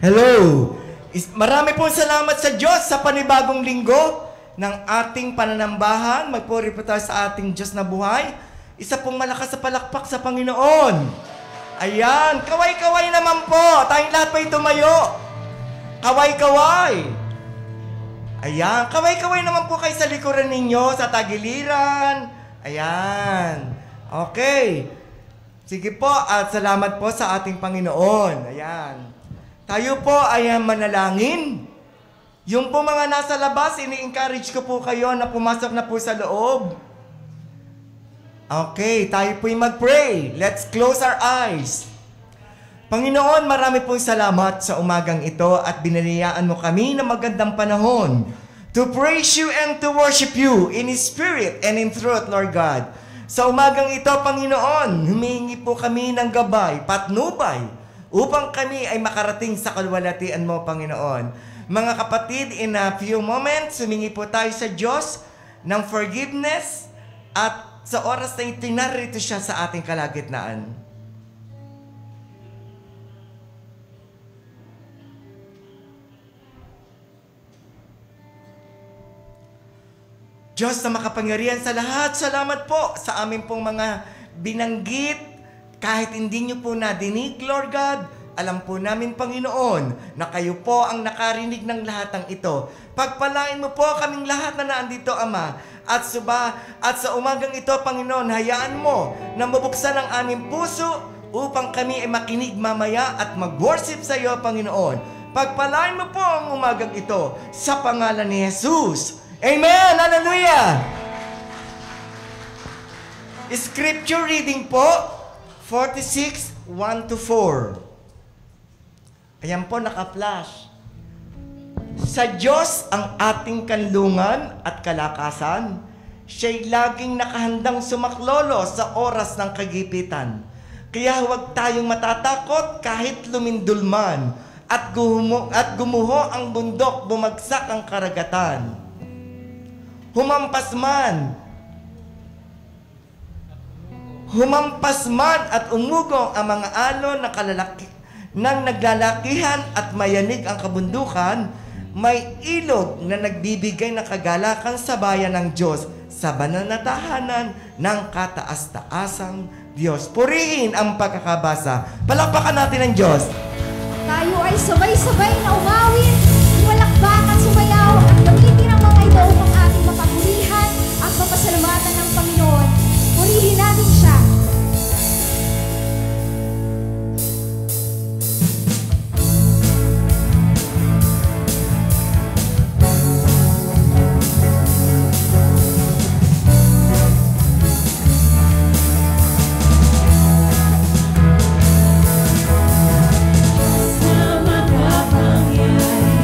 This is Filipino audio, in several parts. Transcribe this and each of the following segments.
Hello! Marami pong salamat sa Diyos sa panibagong linggo ng ating pananambahan. Magpuri po tayo sa ating Diyos na buhay. Isa pong malakas sa palakpak sa Panginoon. Ayan, kaway-kaway naman po. Tayong lahat pa'y tumayo. Kaway-kaway. Ayan, kaway-kaway naman po kayo sa likuran ninyo, sa tagiliran. Ayan. Okay. Sige po at salamat po sa ating Panginoon. Ayan. Tayo po ay manalangin. Yung po mga nasa labas, ini-encourage ko po kayo na pumasok na po sa loob. Okay, tayo po'y mag-pray. Let's close our eyes. Panginoon, marami pong salamat sa umagang ito at binaniyaan mo kami ng magandang panahon to praise you and to worship you in spirit and in truth, Lord God. Sa umagang ito, Panginoon, humihingi po kami ng gabay, patnubay, upang kami ay makarating sa kalwalhatian mo, Panginoon. Mga kapatid, in a few moments, humingi po tayo sa Diyos ng forgiveness at sa oras na ito, narito siya sa ating kalagitnaan. Diyos na makapangyarihan sa lahat, salamat po sa amin pong mga binanggit. Kahit hindi nyo po nadinig, Lord God, alam po namin, Panginoon, na kayo po ang nakarinig ng lahat ng ito. Pagpalain mo po kaming lahat na naandito, Ama. At sa umagang ito, Panginoon, hayaan mo na mabuksan ang aming puso upang kami ay makinig mamaya at mag-worship sa iyo, Panginoon. Pagpalain mo po ang umagang ito sa pangalan ni Jesus. Amen! Hallelujah! Scripture reading po, 46, 1-4. Ayan po, naka-flash. Sa Diyos ang ating kanlungan at kalakasan. Siya'y laging nakahandang sumaklolo sa oras ng kagipitan. Kaya huwag tayong matatakot kahit lumindol man at gumuho ang bundok, bumagsak ang karagatan. Humampas man at umugong ang mga alon ng naglalakihan at mayanig ang kabundukan, may ilog na nagbibigay ng kagalakan sa bayan ng Diyos sa banal na tahanan ng kataas-taasang Diyos. Purihin ang pagkakabasa. Palakpakan natin ang Diyos. Tayo ay sabay-sabay na umawit, walakbak at sumayaw at gamitin ang mga ito upang ating mapapulihan at mapasalamatan ng Panginoon. Purihin natin siya. Sa makapangyarihan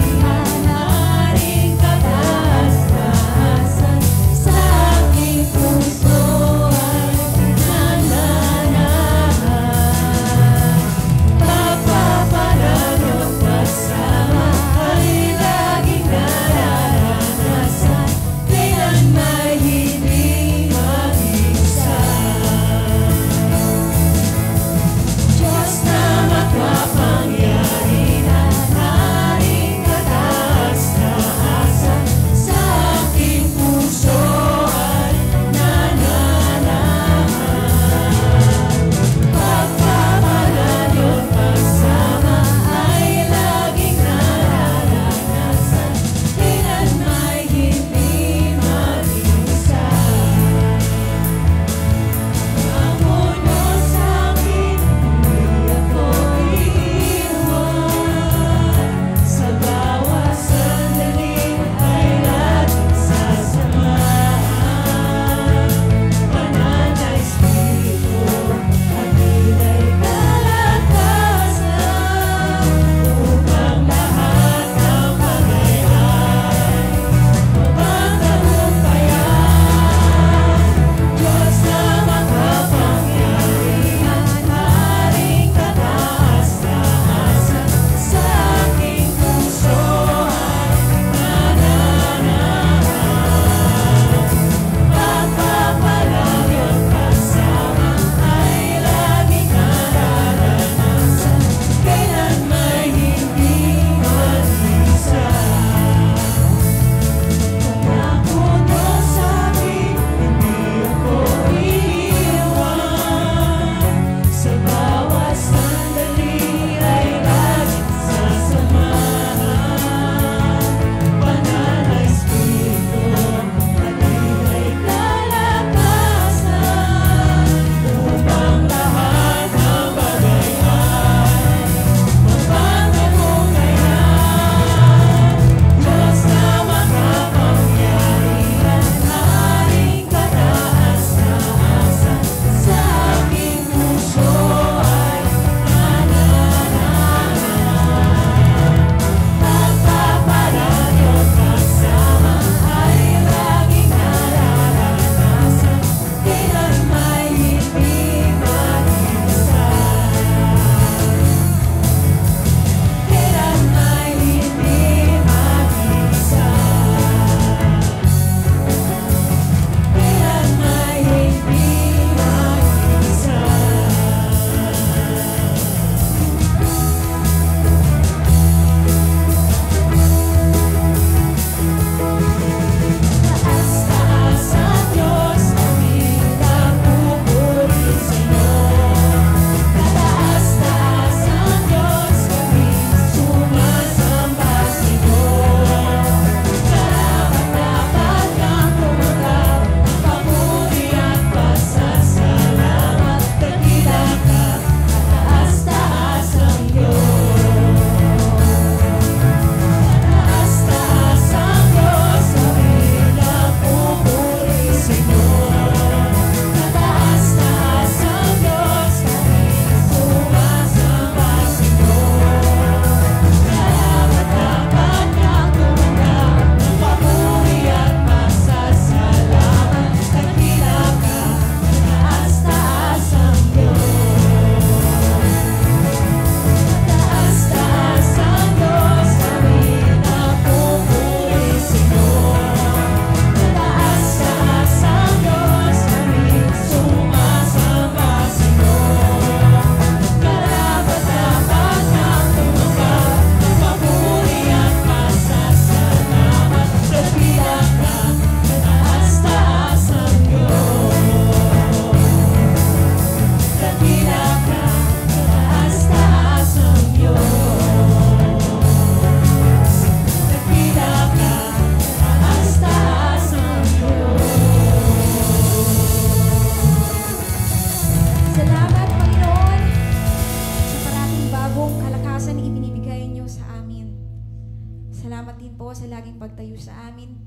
sa laging pagtayo sa amin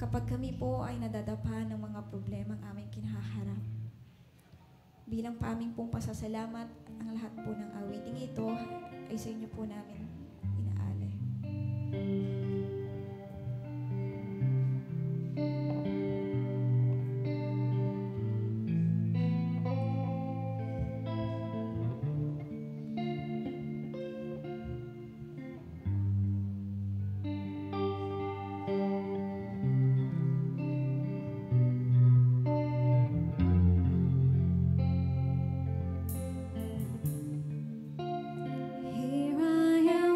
kapag kami po ay nadadapa ng mga problema ang aming kinahaharap. Bilang pa aming pong pasasalamat, ang lahat po ng awiting ito ay sa inyo po namin inaalay. Here I am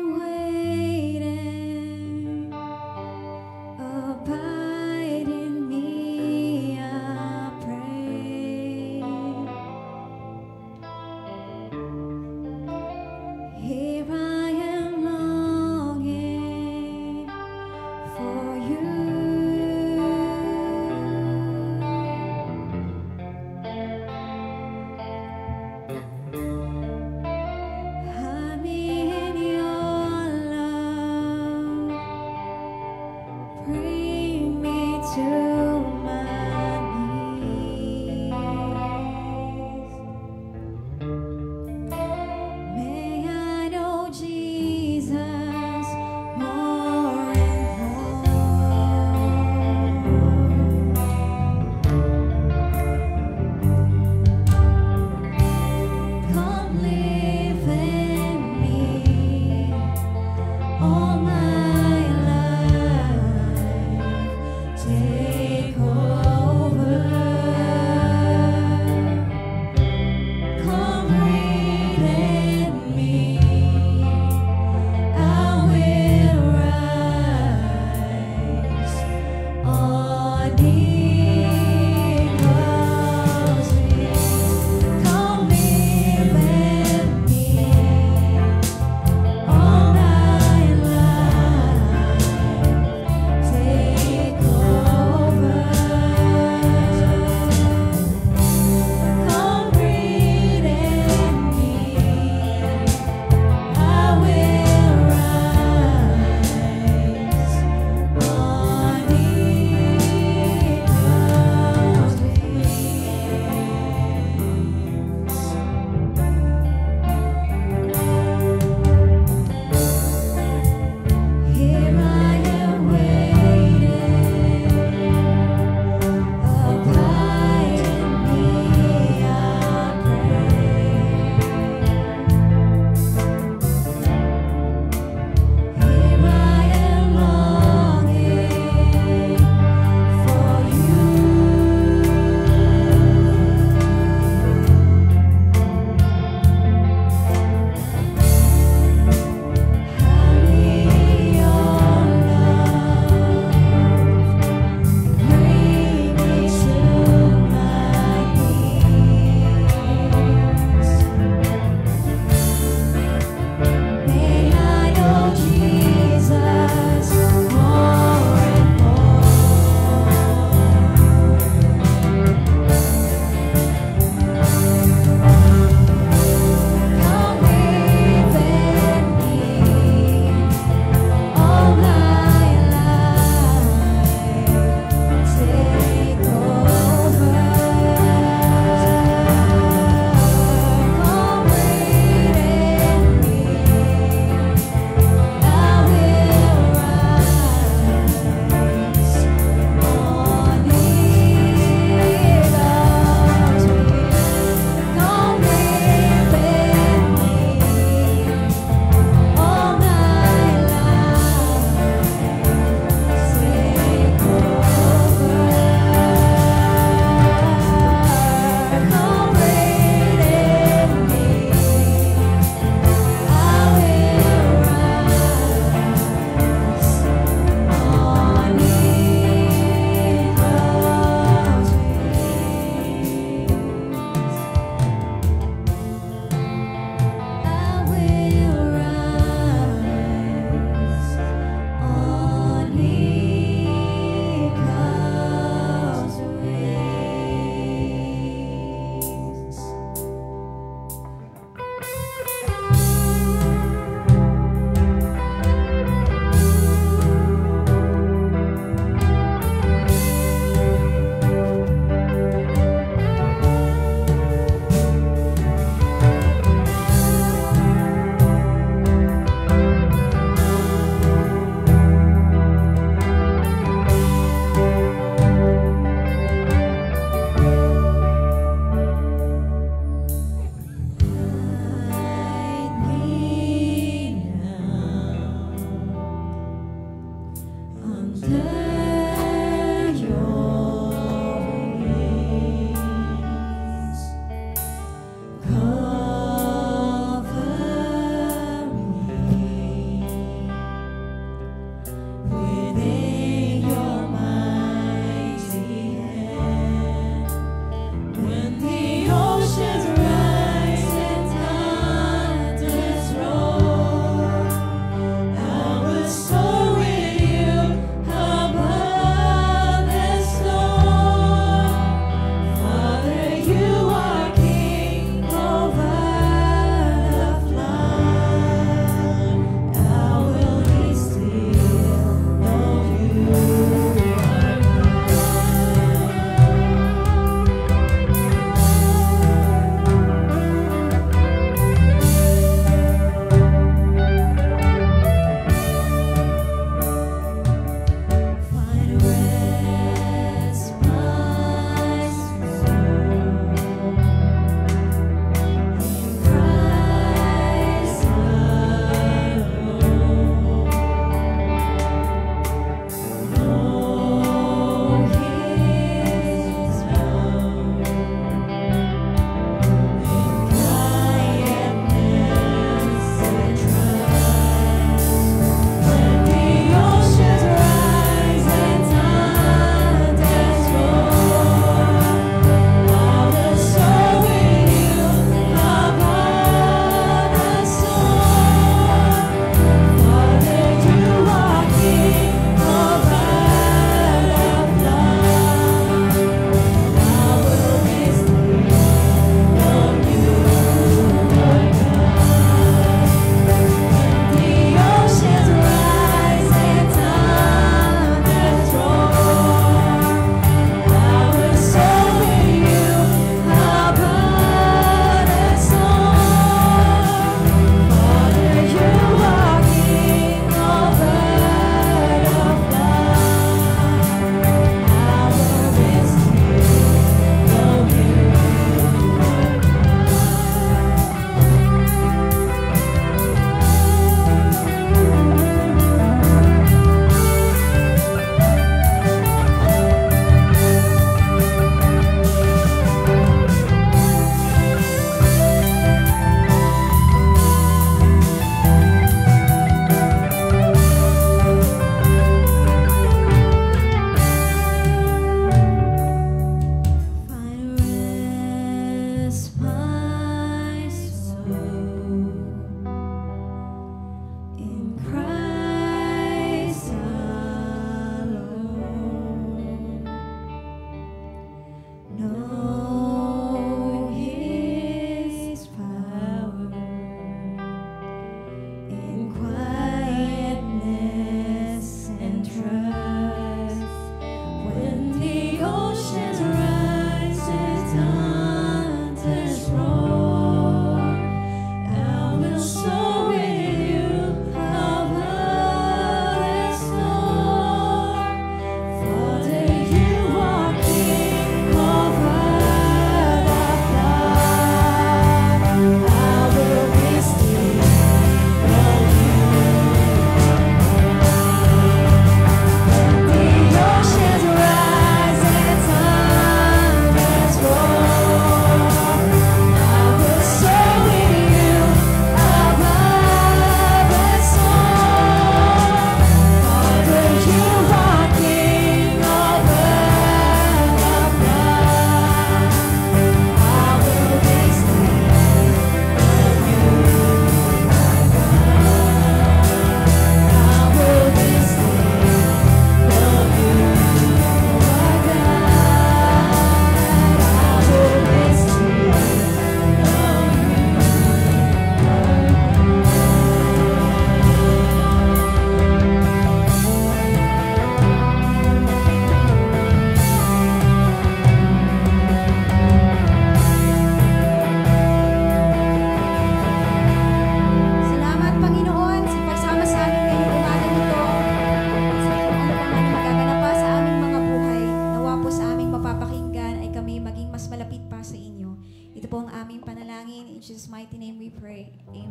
Ito po ang aming panalangin. In Jesus' mighty name we pray. Amen.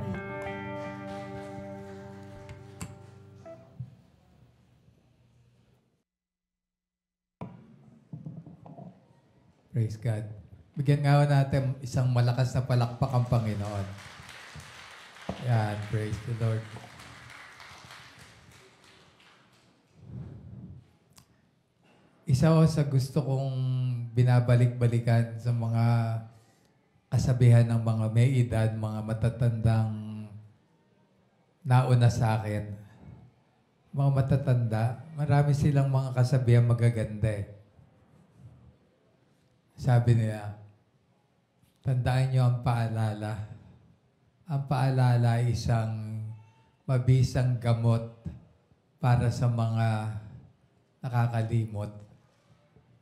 Praise God. Bigyan nga natin isang malakas na palakpak ang Panginoon. Yan, praise the Lord. Isa ko sa gusto kong binabalik-balikan sa mga kasabihan ng mga may edad, mga matatandang nauna sa akin. Mga matatanda, marami silang mga kasabihan magaganda eh. Sabi nila, tandaan niyo ang paalala. Ang paalala ay isang mabisang gamot para sa mga nakakalimot.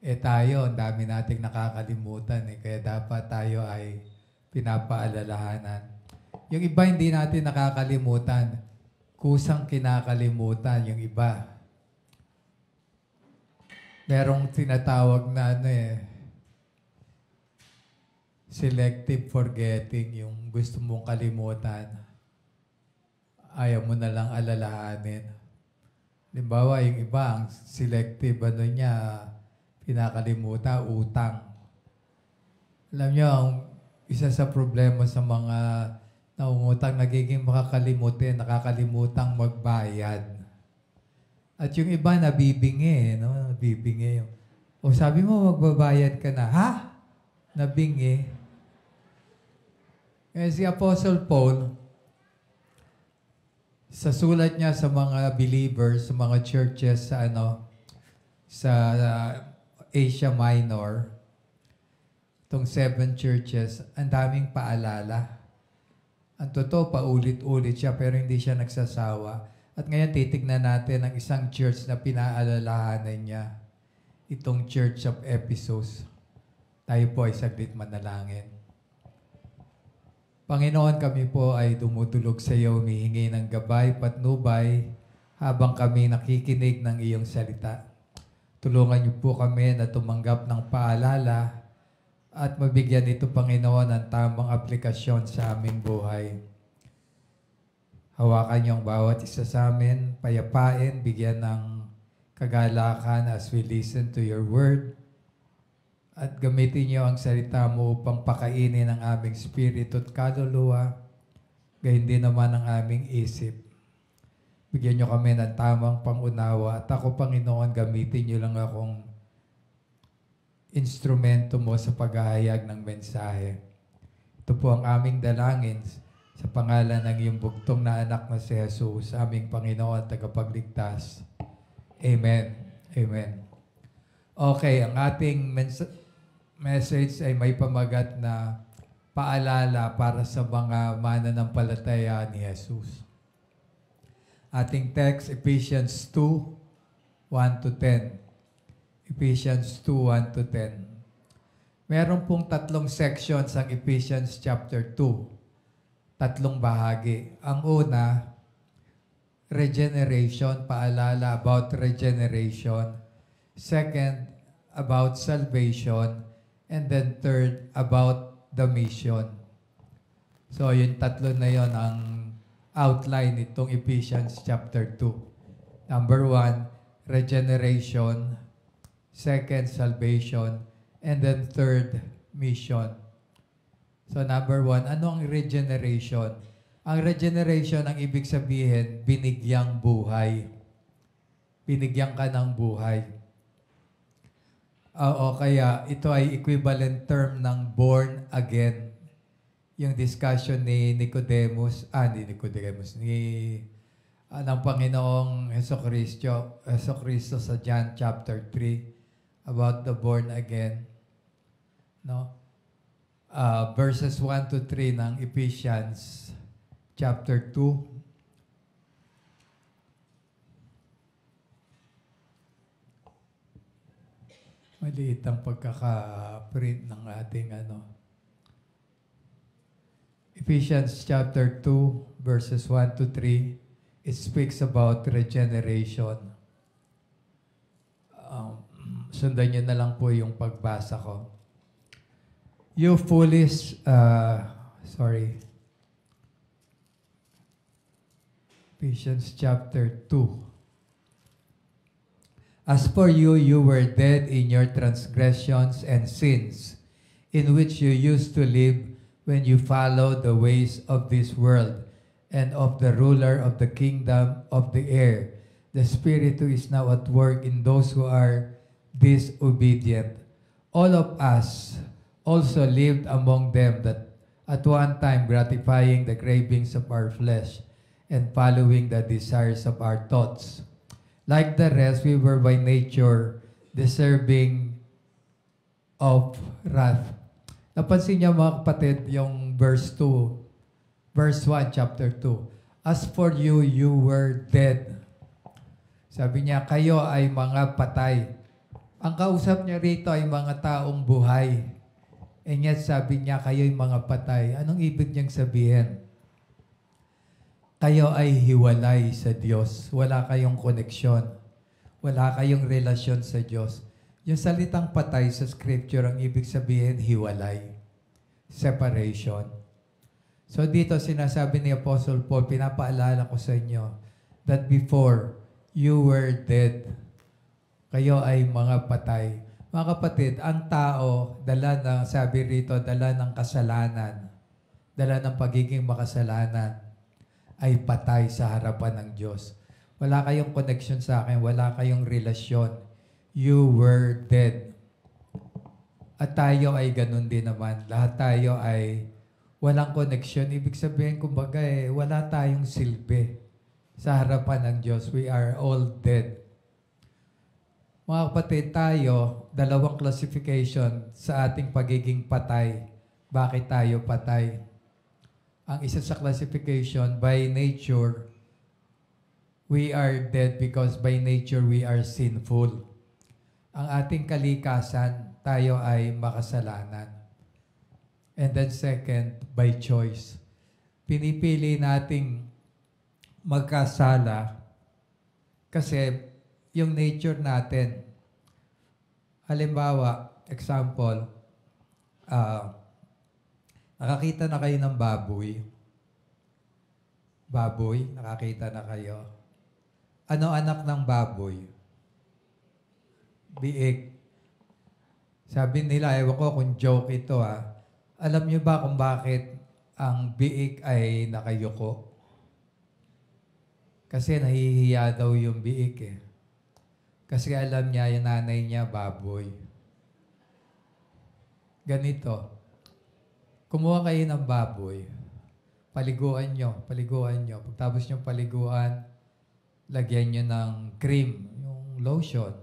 Tayo, ang dami nating nakakalimutan kaya dapat tayo ay pinapaalalahanan. Yung iba hindi natin nakakalimutan, kusang kinakalimutan yung iba. Merong tinatawag na selective forgetting, yung gusto mong kalimutan, ayaw mo na lang alalahanin. Halimbawa, yung iba, ang selective, pinakalimutan, utang. Alam nyo, ang isa sa problema sa mga naungutang, nagiging makakalimutin, nakakalimutang magbayad. At yung iba, nabibingi, nabibingi. O sabi mo, magbabayad ka na, ha? Nabingi. Si Apostle Paul, sa sulat niya sa mga believers, sa mga churches sa Asia Minor, itong 7 churches, ang daming paalala. Ang totoo, paulit-ulit siya, pero hindi siya nagsasawa. At ngayon, titignan natin ang isang church na pinaalalahanan niya, itong Church of Ephesus. Tayo po ay saglit manalangin. Panginoon, kami po ay dumudulog sa iyo, humihingi ng gabay, patnubay, habang kami nakikinig ng iyong salita. Tulungan niyo po kami na tumanggap ng paalala at mabigyan ito, Panginoon, ng tamang aplikasyon sa aming buhay. Hawakan niyo ang bawat isa sa amin, payapain, bigyan ng kagalakan as we listen to your word. At gamitin niyo ang salita mo upang pakainin ang aming spirito at kaluluwa, gayon din naman ang aming isip. Bigyan niyo kami ng tamang pangunawa. At ako, Panginoon, gamitin niyo lang akong instrumento mo sa paghahayag ng mensahe. Ito po ang aming dalangin sa pangalan ng iyong bugtong na anak na si Jesus, aming Panginoon at tagapagligtas. Amen. Amen. Okay, ang ating message ay may pamagat na paalala para sa mga mananampalataya ni Jesus. Ating text, Ephesians 2, 1-10. Ephesians 2, 1-10. Meron pong 3 sections ang Ephesians chapter 2. 3 bahagi. Ang una, regeneration, paalala about regeneration. Second, about salvation. And then third, about the mission. So, yung 3 na yon ang outline nitong Ephesians chapter 2. Number 1, regeneration. Second, salvation. And then third, mission. So, number 1, ano ang regeneration? Ang regeneration, ang ibig sabihin, binigyang buhay. Binigyan ka ng buhay. O kaya ito ay equivalent term ng born again. Yung discussion ni Nicodemus, ng Panginoong Jesucristo sa John chapter 3 about the born again. No? Verses 1-3 ng Ephesians chapter 2. Maliit ang pagkaka-print ng ating Ephesians chapter 2, verses 1-3, it speaks about regeneration. Sundan niyo na lang po yung pagbasa ko. You foolish, Ephesians chapter 2. As for you, you were dead in your transgressions and sins, in which you used to live when you followed the ways of this world and of the ruler of the kingdom of the air, the Spirit who is now at work in those who are disobedient. All of us also lived among them that at one time gratifying the cravings of our flesh and following the desires of our thoughts. Like the rest, we were by nature deserving of wrath. Napansin niyo mga kapatid yung verse 2, verse 1, chapter 2. As for you, you were dead. Sabi niya, kayo ay mga patay. Ang kausap niya rito ay mga taong buhay. And yet sabi niya, kayo ay mga patay. Anong ibig niyang sabihin? Kayo ay hiwalay sa Diyos. Wala kayong koneksyon. Wala kayong relasyon sa Diyos. Yung salitang patay sa scripture, ang ibig sabihin, hiwalay. Separation. So dito sinasabi ni Apostle Paul, pinapaalala ko sa inyo, that before you were dead, kayo ay mga patay. Mga kapatid, ang tao, dala ng, sabi rito, dala ng kasalanan, dala ng pagiging makasalanan, ay patay sa harapan ng Diyos. Wala kayong connection sa akin, wala kayong relasyon. You were dead. At tayo ay ganun din naman. Lahat tayo ay walang connection. Ibig sabihin, kumbaga wala tayong silbi sa harapan ng Diyos. We are all dead. Mga kapatid, tayo, dalawang classification sa ating pagiging patay. Bakit tayo patay? Ang isa sa classification, by nature, we are dead because by nature we are sinful. Ang ating kalikasan, tayo ay makasalanan. And then second, by choice. Pinipili nating magkasala kasi yung nature natin, halimbawa, example, nakakita na kayo ng baboy? Baboy, nakakita na kayo? Ano anak ng baboy? Biik. Sabi nila, ewan ko kung joke ito Alam niyo ba kung bakit ang biik ay nakayuko? Kasi nahihiya daw yung biik Kasi alam niya yung nanay niya baboy. Ganito. Kumuha kayo ng baboy, paliguan nyo. Pagtapos nyo paliguan, lagyan nyo ng cream, yung lotion.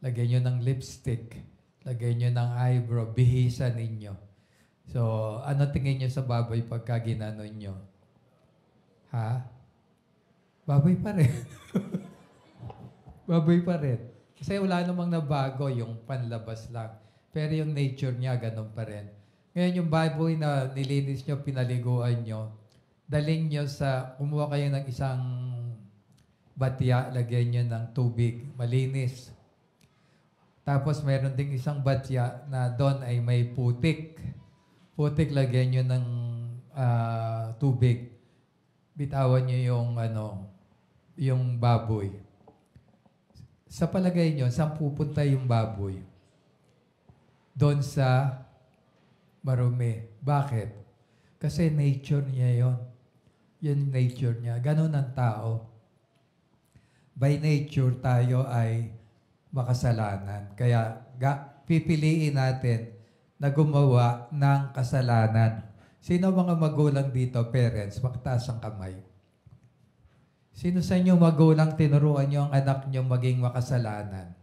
Lagyan nyo ng lipstick. Lagyan nyo ng eyebrow. Bihisan ninyo. So, ano tingin nyo sa baboy pagka ginanon nyo? Ha? Baboy pa rin. Baboy pa rin. Kasi wala namang nabago, yung panlabas lang. Pero yung nature niya, ganun pa rin. Ngayon, yung baboy na nilinis nyo, pinaliguan nyo, daling nyo kumuha kayo ng isang batya, lagyan nyo ng tubig, malinis. Tapos, meron ding isang batya na doon ay may putik. Putik, lagyan nyo ng tubig. Bitawan nyo yung baboy. Sa palagay nyo, saan pupunta yung baboy? Doon sa marumi. Bakit? Kasi nature niya yon. Yan nature niya. Ganon ang tao. By nature, tayo ay makasalanan. Kaya pipiliin natin na gumawa ng kasalanan. Sino mga magulang dito, parents? Makataas ang kamay. Sino sa inyo magulang tinuruan nyo ang anak nyo maging makasalanan?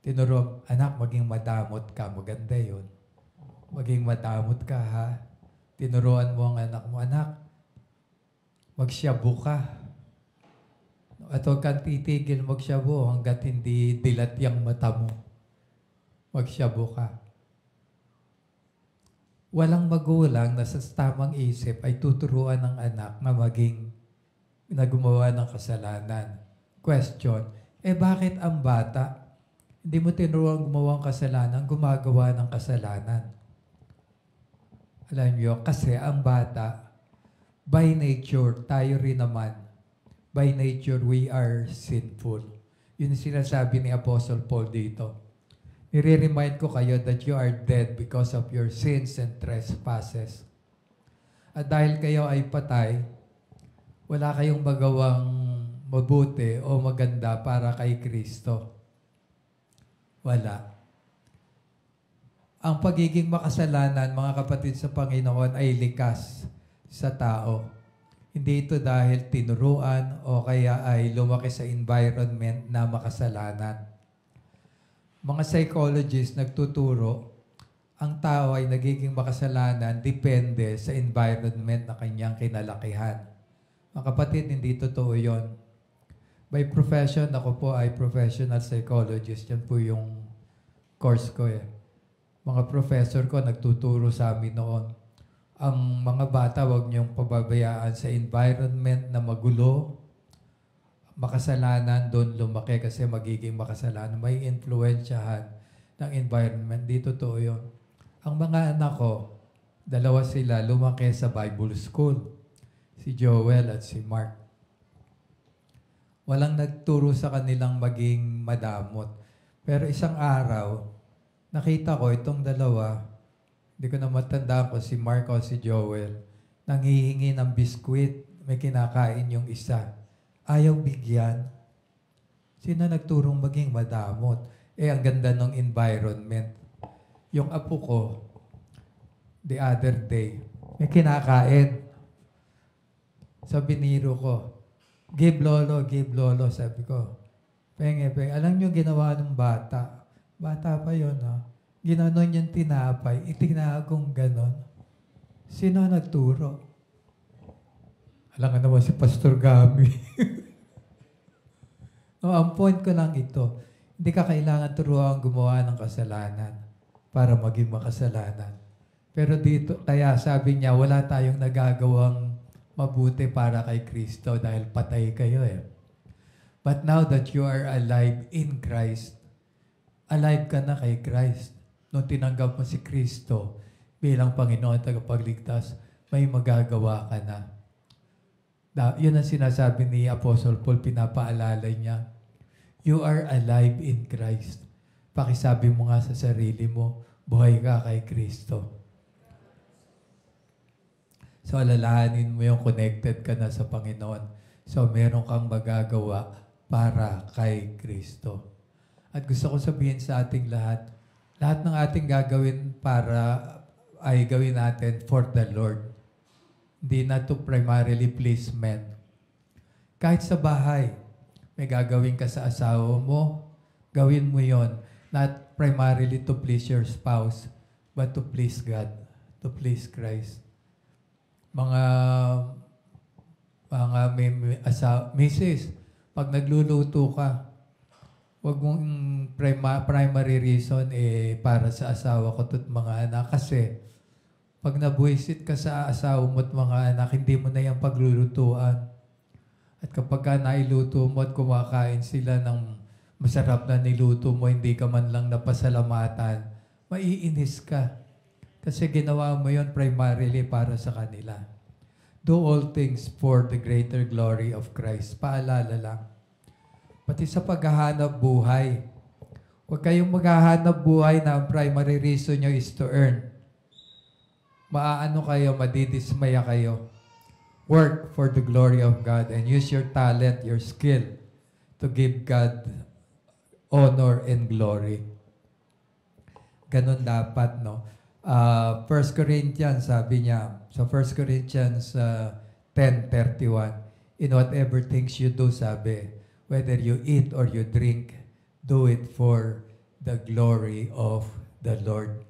Tinuruan, anak, maging madamot ka. Maganda yun. Maging madamot ka, ha? Tinuruan mo ang anak mo, anak, magsyabu ka. At huwag kang titigil magsyabu hanggat hindi dilat yung mata mo. Magsyabu ka. Walang magulang na sa tamang isip ay tuturuan ng anak na gumawa ng kasalanan. Question, bakit ang bata, hindi mo tinuruan gumawa ng kasalanan, gumagawa ng kasalanan? Alam niyo, kasi ang bata, by nature, tayo rin naman, by nature, we are sinful. Yun yung sinasabi ni Apostle Paul dito. Nire-remind ko kayo that you are dead because of your sins and trespasses. At dahil kayo ay patay, wala kayong magawang mabuti o maganda para kay Kristo. Wala. Ang pagiging makasalanan, mga kapatid sa Panginoon, ay likas sa tao. Hindi ito dahil tinuruan o kaya ay lumaki sa environment na makasalanan. Mga psychologists nagtuturo, ang tao ay nagiging makasalanan depende sa environment na kanyang kinalakihan. Mga kapatid, hindi totoo yon. By profession, ako po ay professional psychologist. Yan po yung course ko eh. Mga professor ko nagtuturo sa amin noon. Ang mga bata, huwag niyong pababayaan sa environment na magulo, makasalanan, doon lumaki kasi magiging makasalanan. May influensyahan ng environment. Di totoo yun. Ang mga anak ko, dalawa sila, lumaki sa Bible School. Si Joel at si Mark. Walang nagturo sa kanilang maging madamot. Pero isang araw, nakita ko itong dalawa, hindi ko na matandaan ko si Mark o si Joel, nanghihingi ng biskwit, may kinakain yung isa. Ayaw bigyan. Sino nagturong maging madamot? Ang ganda ng environment. Yung apo ko, the other day, may kinakain. Sa biniro ko, give lolo, sabi ko. Penge. Alam niyo ginawa ng bata? Bata pa yun, ha? Ginanon yung tinapay, itinagong ganon. Sino nagturo? Alam nga naman si Pastor Gami. No, ang point ko lang ito, hindi ka kailangan turuan gumawa ng kasalanan para maging makasalanan. Pero dito, kaya sabi niya, wala tayong nagagawang mabuti para kay Kristo dahil patay kayo eh. But now that you are alive in Christ, alive ka na kay Christ. Nung tinanggap mo si Kristo bilang Panginoon at tagapagligtas, may magagawa ka na. Yun ang sinasabi ni Apostle Paul, pinapaalala niya. You are alive in Christ. Pakisabi mo nga sa sarili mo, buhay ka kay Kristo. So, alalahanin mo yung connected ka na sa Panginoon. So, meron kang magagawa para kay Kristo. At gusto ko sabihin sa ating lahat ng ating gagawin ay gawin natin for the Lord. Hindi na to primarily please men. Kahit sa bahay, may gagawin ka sa asawa mo, gawin mo yon, not primarily to please your spouse, but to please God, to please Christ. Mga misis, pag nagluluto ka, wag mong primary reason para sa asawa ko at mga anak. Kasi pag nabuisit ka sa asawa mo at mga anak, hindi mo na yung paglulutuan. At kapag ka nailuto mo at kumakain sila ng masarap na niluto mo, hindi ka man lang napasalamatan, maiinis ka. Kasi ginawa mo yon primarily para sa kanila. Do all things for the greater glory of Christ. Paalala lang. Pati sa paghahanap buhay. Huwag kayong maghahanap buhay na ang primary reason nyo is to earn. Maaano kayo, madidismaya kayo. Work for the glory of God and use your talent, your skill to give God honor and glory. Ganon dapat, no? 1 Corinthians, sabi niya, sa 1 Corinthians 10:31, in whatever things you do, sabi, whether you eat or you drink, do it for the glory of the Lord.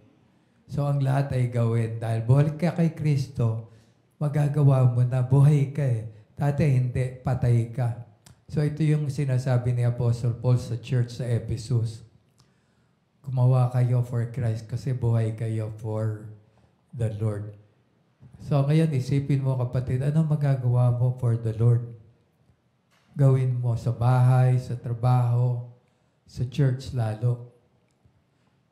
So, ang lahat ay gawin. Dahil buhay ka kay Kristo, magagawa mo na, buhay ka eh. Dati hindi, patay ka. So, ito yung sinasabi ni Apostle Paul sa church sa Ephesus. Gumawa kayo for Christ kasi buhay kayo for the Lord. So, ngayon, isipin mo kapatid, ano magagawa mo for the Lord? Gawin mo sa bahay, sa trabaho, sa church lalo.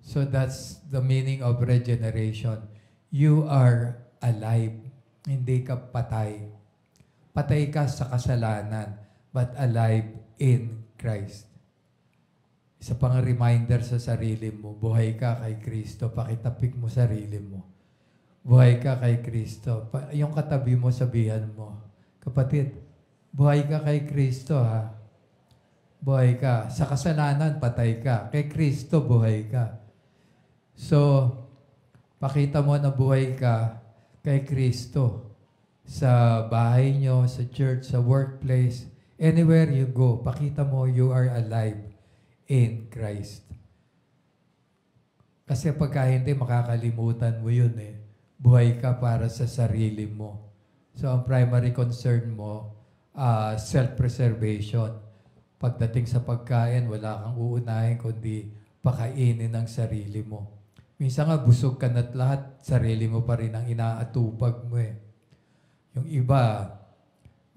So, that's the meaning of regeneration. You are alive. Hindi ka patay. Patay ka sa kasalanan, but alive in Christ. Isa pang reminder sa sarili mo, buhay ka kay Kristo. Pakitapik mo sarili mo. Buhay ka kay Kristo. Yung katabi mo, sabihan mo, kapatid, buhay ka kay Kristo, ha? Buhay ka. Sa kasalanan, patay ka. Kay Kristo, buhay ka. So, pakita mo na buhay ka kay Kristo. Sa bahay nyo, sa church, sa workplace, anywhere you go, pakita mo you are alive in Christ. Kasi pagka hindi, makakalimutan mo yun eh. Buhay ka para sa sarili mo. So, ang primary concern mo, self-preservation. Pagdating sa pagkain, wala kang uunahin kundi pakainin ng sarili mo. Minsan nga, busog ka na't lahat, sarili mo pa rin ang inaatupag mo eh. Yung iba,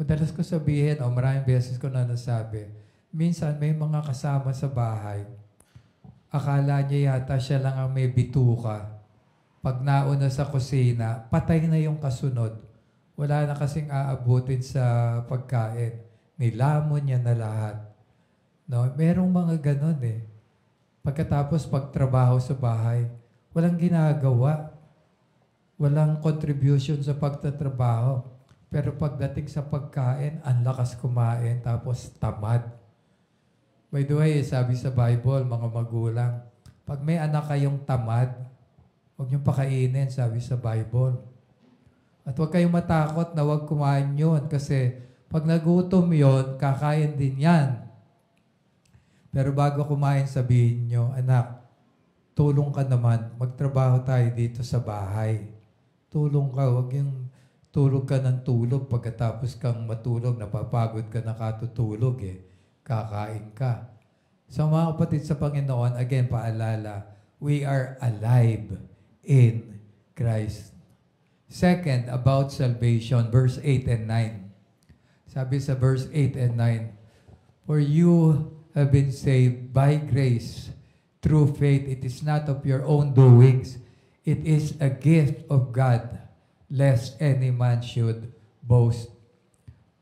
madalas ko sabihin, maraming beses ko na nasabi, minsan may mga kasama sa bahay, akala niya yata siya lang ang may bituka. Pag nauna sa kusina, patay na yung kasunod. Wala na kasing aabutin sa pagkain. Nilamon niya na lahat. No? Merong mga ganon eh. Pagkatapos pagtrabaho sa bahay, walang ginagawa. Walang contribution sa pagtatrabaho. Pero pagdating sa pagkain, ang lakas kumain, tapos tamad. By the way, sabi sa Bible, mga magulang, pag may anak kayong tamad, huwag niyong pakainin, sabi sa Bible. At huwag kayong matakot na huwag kumain yun kasi pag nagutom yun, kakain din yan. Pero bago kumain, sabihin niyo, anak, tulong ka naman, magtrabaho tayo dito sa bahay. Tulong ka, huwag yung tulog ka ng tulog, pagkatapos kang matulog, napapagod ka na katutulog eh. Kakain ka. So mga kapatid sa Panginoon, again, paalala, we are alive in Christ. Second, about salvation, verse 8 and 9. Sabi sa verse 8 and 9, for you have been saved by grace through faith. It is not of your own doings. It is a gift of God, lest any man should boast.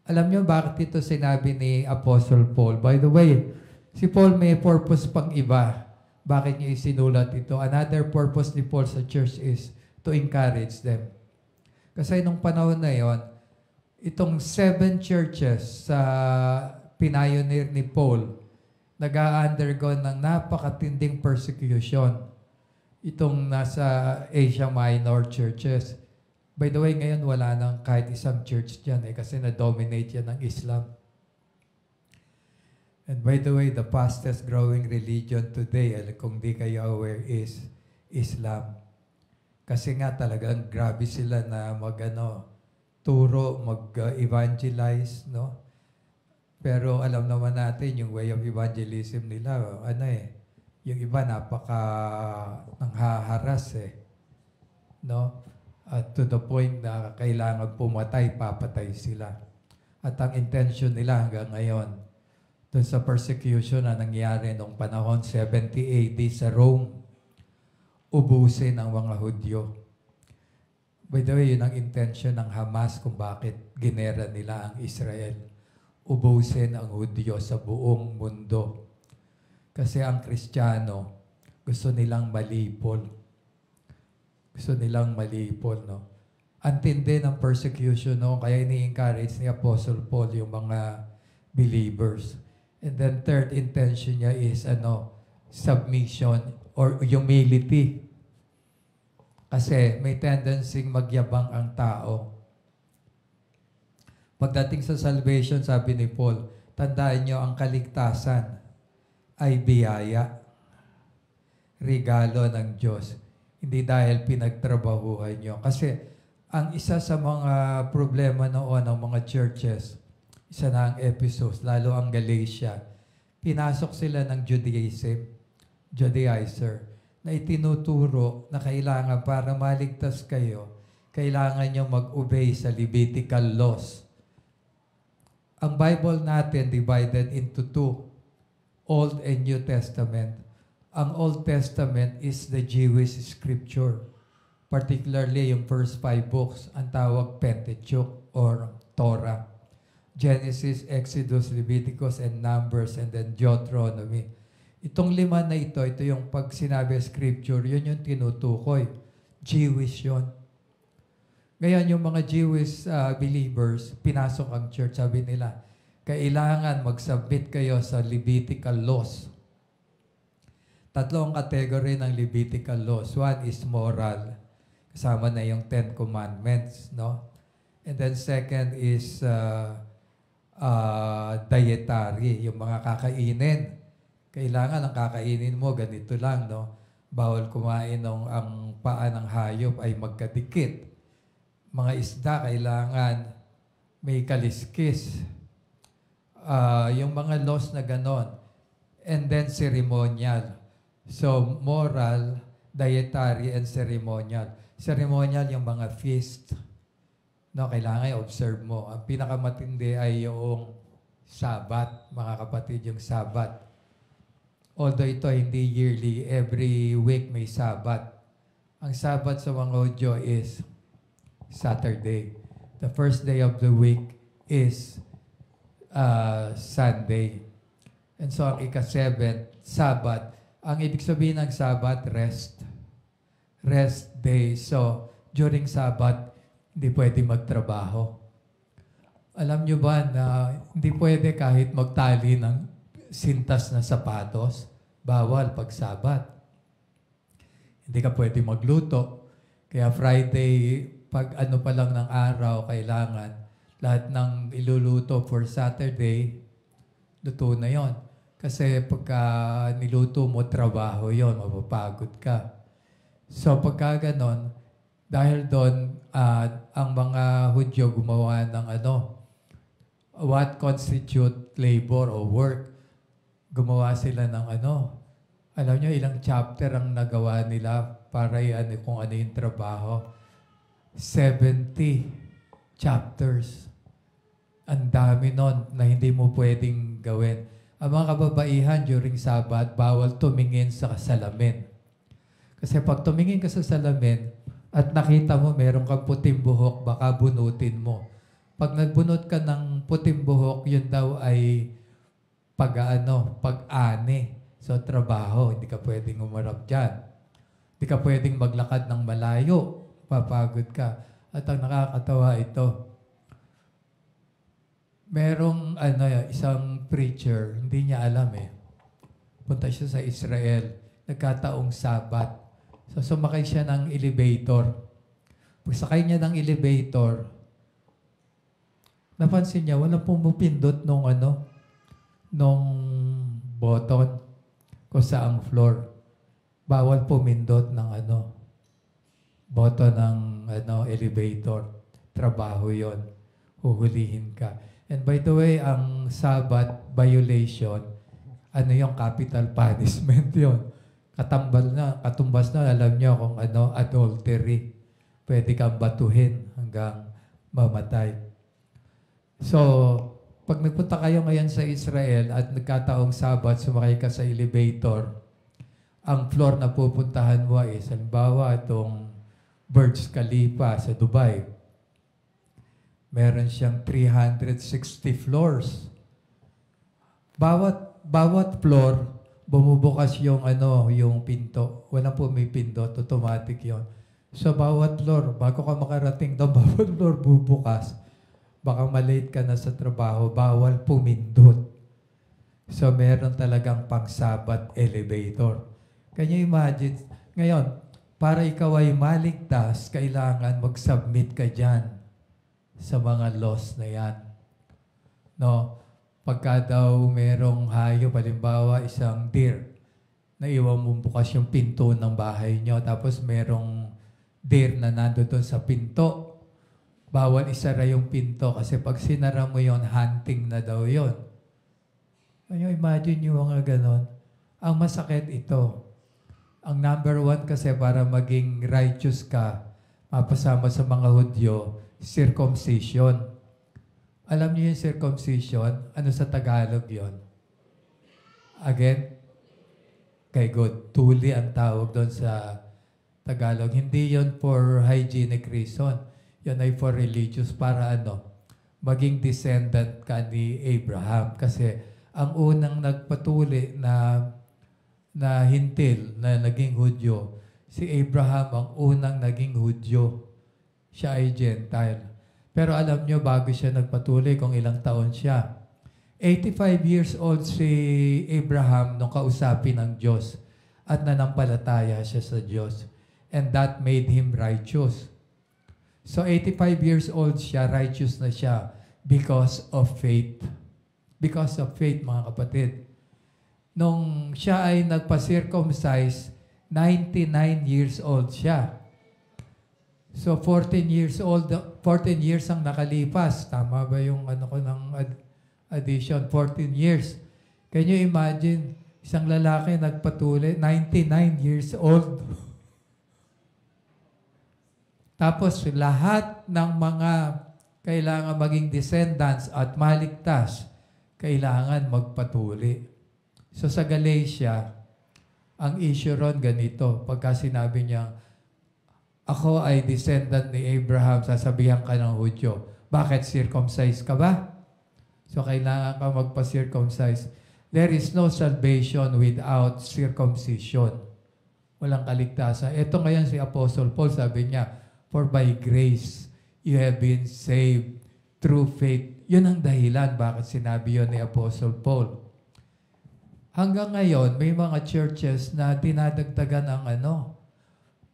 Alam niyo bakit ito sinabi ni Apostle Paul? By the way, si Paul may purpose pang iba. Bakit niya isinulat ito? Another purpose ni Paul sa church is to encourage them. Kasi nung panahon na yon, itong 7 churches sa pinioneer ni Paul, nag-undergo ng napakatinding persecution. Itong nasa Asia Minor churches. By the way, ngayon wala nang kahit isang church dyan kasi na-dominate yan ng Islam. And by the way, the fastest growing religion today, kung di kayo aware, is Islam. Kasi nga talagang grabe sila na turo, mag-evangelize, no? Pero alam naman natin, yung way of evangelism nila, yung iba nanghaharas no? At to the point na kailangan pumatay, papatay sila. At ang intention nila hanggang ngayon, dun sa persecution na nangyari noong panahon 70 AD sa Rome, ubusin ang mga Hudyo. By the way, yun ang intention ng Hamas kung bakit ginera nila ang Israel. Ubusin ang Hudyo sa buong mundo. Kasi ang Kristiyano, gusto nilang malipol. Gusto nilang malipol, no? Ang tindi ng persecution, no? Kaya ini-encourage ni Apostle Paul yung mga believers. And then third intention niya is, submission or humility. Kasi may tendency magyabang ang tao. Pagdating sa salvation, sabi ni Paul, tandaan niyo ang kaligtasan ay biyaya. Regalo ng Diyos. Hindi dahil pinagtrabahuhan niyo. Kasi ang isa sa mga problema noon ng mga churches, isa na ang Ephesus, lalo ang Galatia, pinasok sila ng Judaizer, na itinuturo na kailangan para maligtas kayo, kailangan nyo mag-obey sa Levitical laws. Ang Bible natin divided into 2, Old and New Testament. Ang Old Testament is the Jewish scripture. Particularly yung first 5 books, ang tawag Pentateuch or Torah. Genesis, Exodus, Leviticus, and Numbers, and then Deuteronomy. Itong 5 na ito yung pag sinabi scripture, yun yung tinutukoy. Jewish yun. Ngayon, yung mga Jewish believers, pinasok ang church, sabi nila, kailangan mag-submit kayo sa Levitical laws. 3 ang category ng Levitical laws. 1 is moral. Kasama na yung 10 Commandments, no? And then second is dietary, yung mga kakainin. Kailangan ang kakainin mo, ganito lang, no? Bawal kumain ang paa ng hayop ay magkadikit. Mga isda, kailangan may kaliskis. Yung mga laws na ganon. And then ceremonial. So, moral, dietary, and ceremonial. Ceremonial, yung mga feast. No, kailangan i-observe mo. Ang pinakamatindi ay yung Sabbath, mga kapatid, yung Sabbath. Although ito hindi yearly, every week may Sabbath. Ang Sabbath sa mga Hudyo is Saturday. The first day of the week is Sunday. And so ang ika-7, Sabbath. Ang ibig sabihin ng Sabbath, rest. Rest day. So, during Sabbath, hindi pwede magtrabaho. Alam nyo ba na hindi pwede kahit magtali ng sintas na sapatos? Bawal pag Sabbath. Hindi ka pwede magluto. Kaya Friday, pag ano pa lang ng araw, kailangan lahat ng iluluto for Saturday, luto na yon. Kasi pagka niluto mo, trabaho yon, mapapagod ka. So pagka ganon, dahil doon, ang mga Hudyo gumawa ng what constitute labor or work. Gumawa sila ng alam nyo, ilang chapter ang nagawa nila para kung ano yung trabaho. 70 chapters. Ang dami nun na hindi mo pwedeng gawin. Ang mga kababaihan during Sabbath, bawal tumingin sa salamin. Kasi pag tumingin ka sa salamin at nakita mo meron kang puting buhok, baka bunutin mo. Pag nagbunot ka ng puting buhok, yun daw ay pag-ani. So, trabaho. Hindi ka pwedeng umarap dyan. Hindi ka pwedeng maglakad ng malayo. Papagod ka. At ang nakakatawa ito, merong isang preacher, hindi niya alam Punta siya sa Israel, nagkataong Sabat. So sumakay siya ng elevator. Pagsakay niya ng elevator, napansin niya, walang pumupindot nung button kung saang floor. Bawal pumindot ng button ng elevator. Trabaho yon. Huhulihin ka. And by the way, ang Sabbath violation, yung capital punishment yon. Katumbas na, alam niyo kung adultery. Pwede kang batuhin hanggang mamatay. So, pag nagpunta kayo ngayon sa Israel at nagkataong Sabbath, sumakay ka sa elevator, ang floor na pupuntahan mo is, halimbawa, itong Burj Khalifa sa Dubai. Meron siyang 360 floors. Bawat floor, bumubukas yung pinto. Wala po may pindot, automatic yon. So, bawat floor, bago ka makarating doon, bawat floor bubukas. Baka malate ka na sa trabaho, bawal pumindot. So, meron talagang pang-Sabbath elevator. Can you imagine? Ngayon, para ikaw ay maligtas, kailangan mag-submit ka dyan sa mga laws na yan. No? Pagka daw merong hayop, halimbawa isang deer, na iwan mo bukas yung pinto ng bahay nyo, tapos merong deer na nandoon sa pinto, bawal isara yung pinto kasi pag sinara mo yon, hunting na daw yon. Can you imagine yung mga ganon? Ang masakit ito. Ang number 1 kasi para maging righteous ka, mapasama sa mga Hudyo, circumcision. Alam niyo yung circumcision? Ano sa Tagalog yon? Again? Okay, good. Tuli ang tawag doon sa Tagalog. Hindi yon for hygienic reason. Yan ay for religious para maging descendant ka ni Abraham. Kasi ang unang nagpatuli na hintil na naging Hudyo, si Abraham ang unang naging Hudyo. Siya ay Gentile. Pero alam nyo, bago siya nagpatuli kung ilang taon siya. 85 years old si Abraham nung kausapin ng Diyos at nanampalataya siya sa Diyos. And that made him righteous. So 85 years old siya, righteous na siya because of faith. Because of faith, mga kapatid. Nung siya ay nagpa-circumcise, 99 years old siya. So 14 years ang nakalipas. Tama ba yung addition? 14 years. Can you imagine, isang lalaki nagpatuli, 99 years old. Tapos lahat ng mga kailangan maging descendants at maligtas, kailangan magpatuli. So sa Galatia, ang issue ron ganito. Pagka sinabi niya, ako ay descendant ni Abraham, sasabihan ka ng Hudyo. Bakit circumcised ka ba? So kailangan ka magpa-circumcise. There is no salvation without circumcision. Walang kaligtasan. Ito ngayon si Apostle Paul, sabi niya, for by grace, you have been saved through faith. Yun ang dahilan bakit sinabi yun ni Apostle Paul. Hanggang ngayon, may mga churches na dinadagdagan ang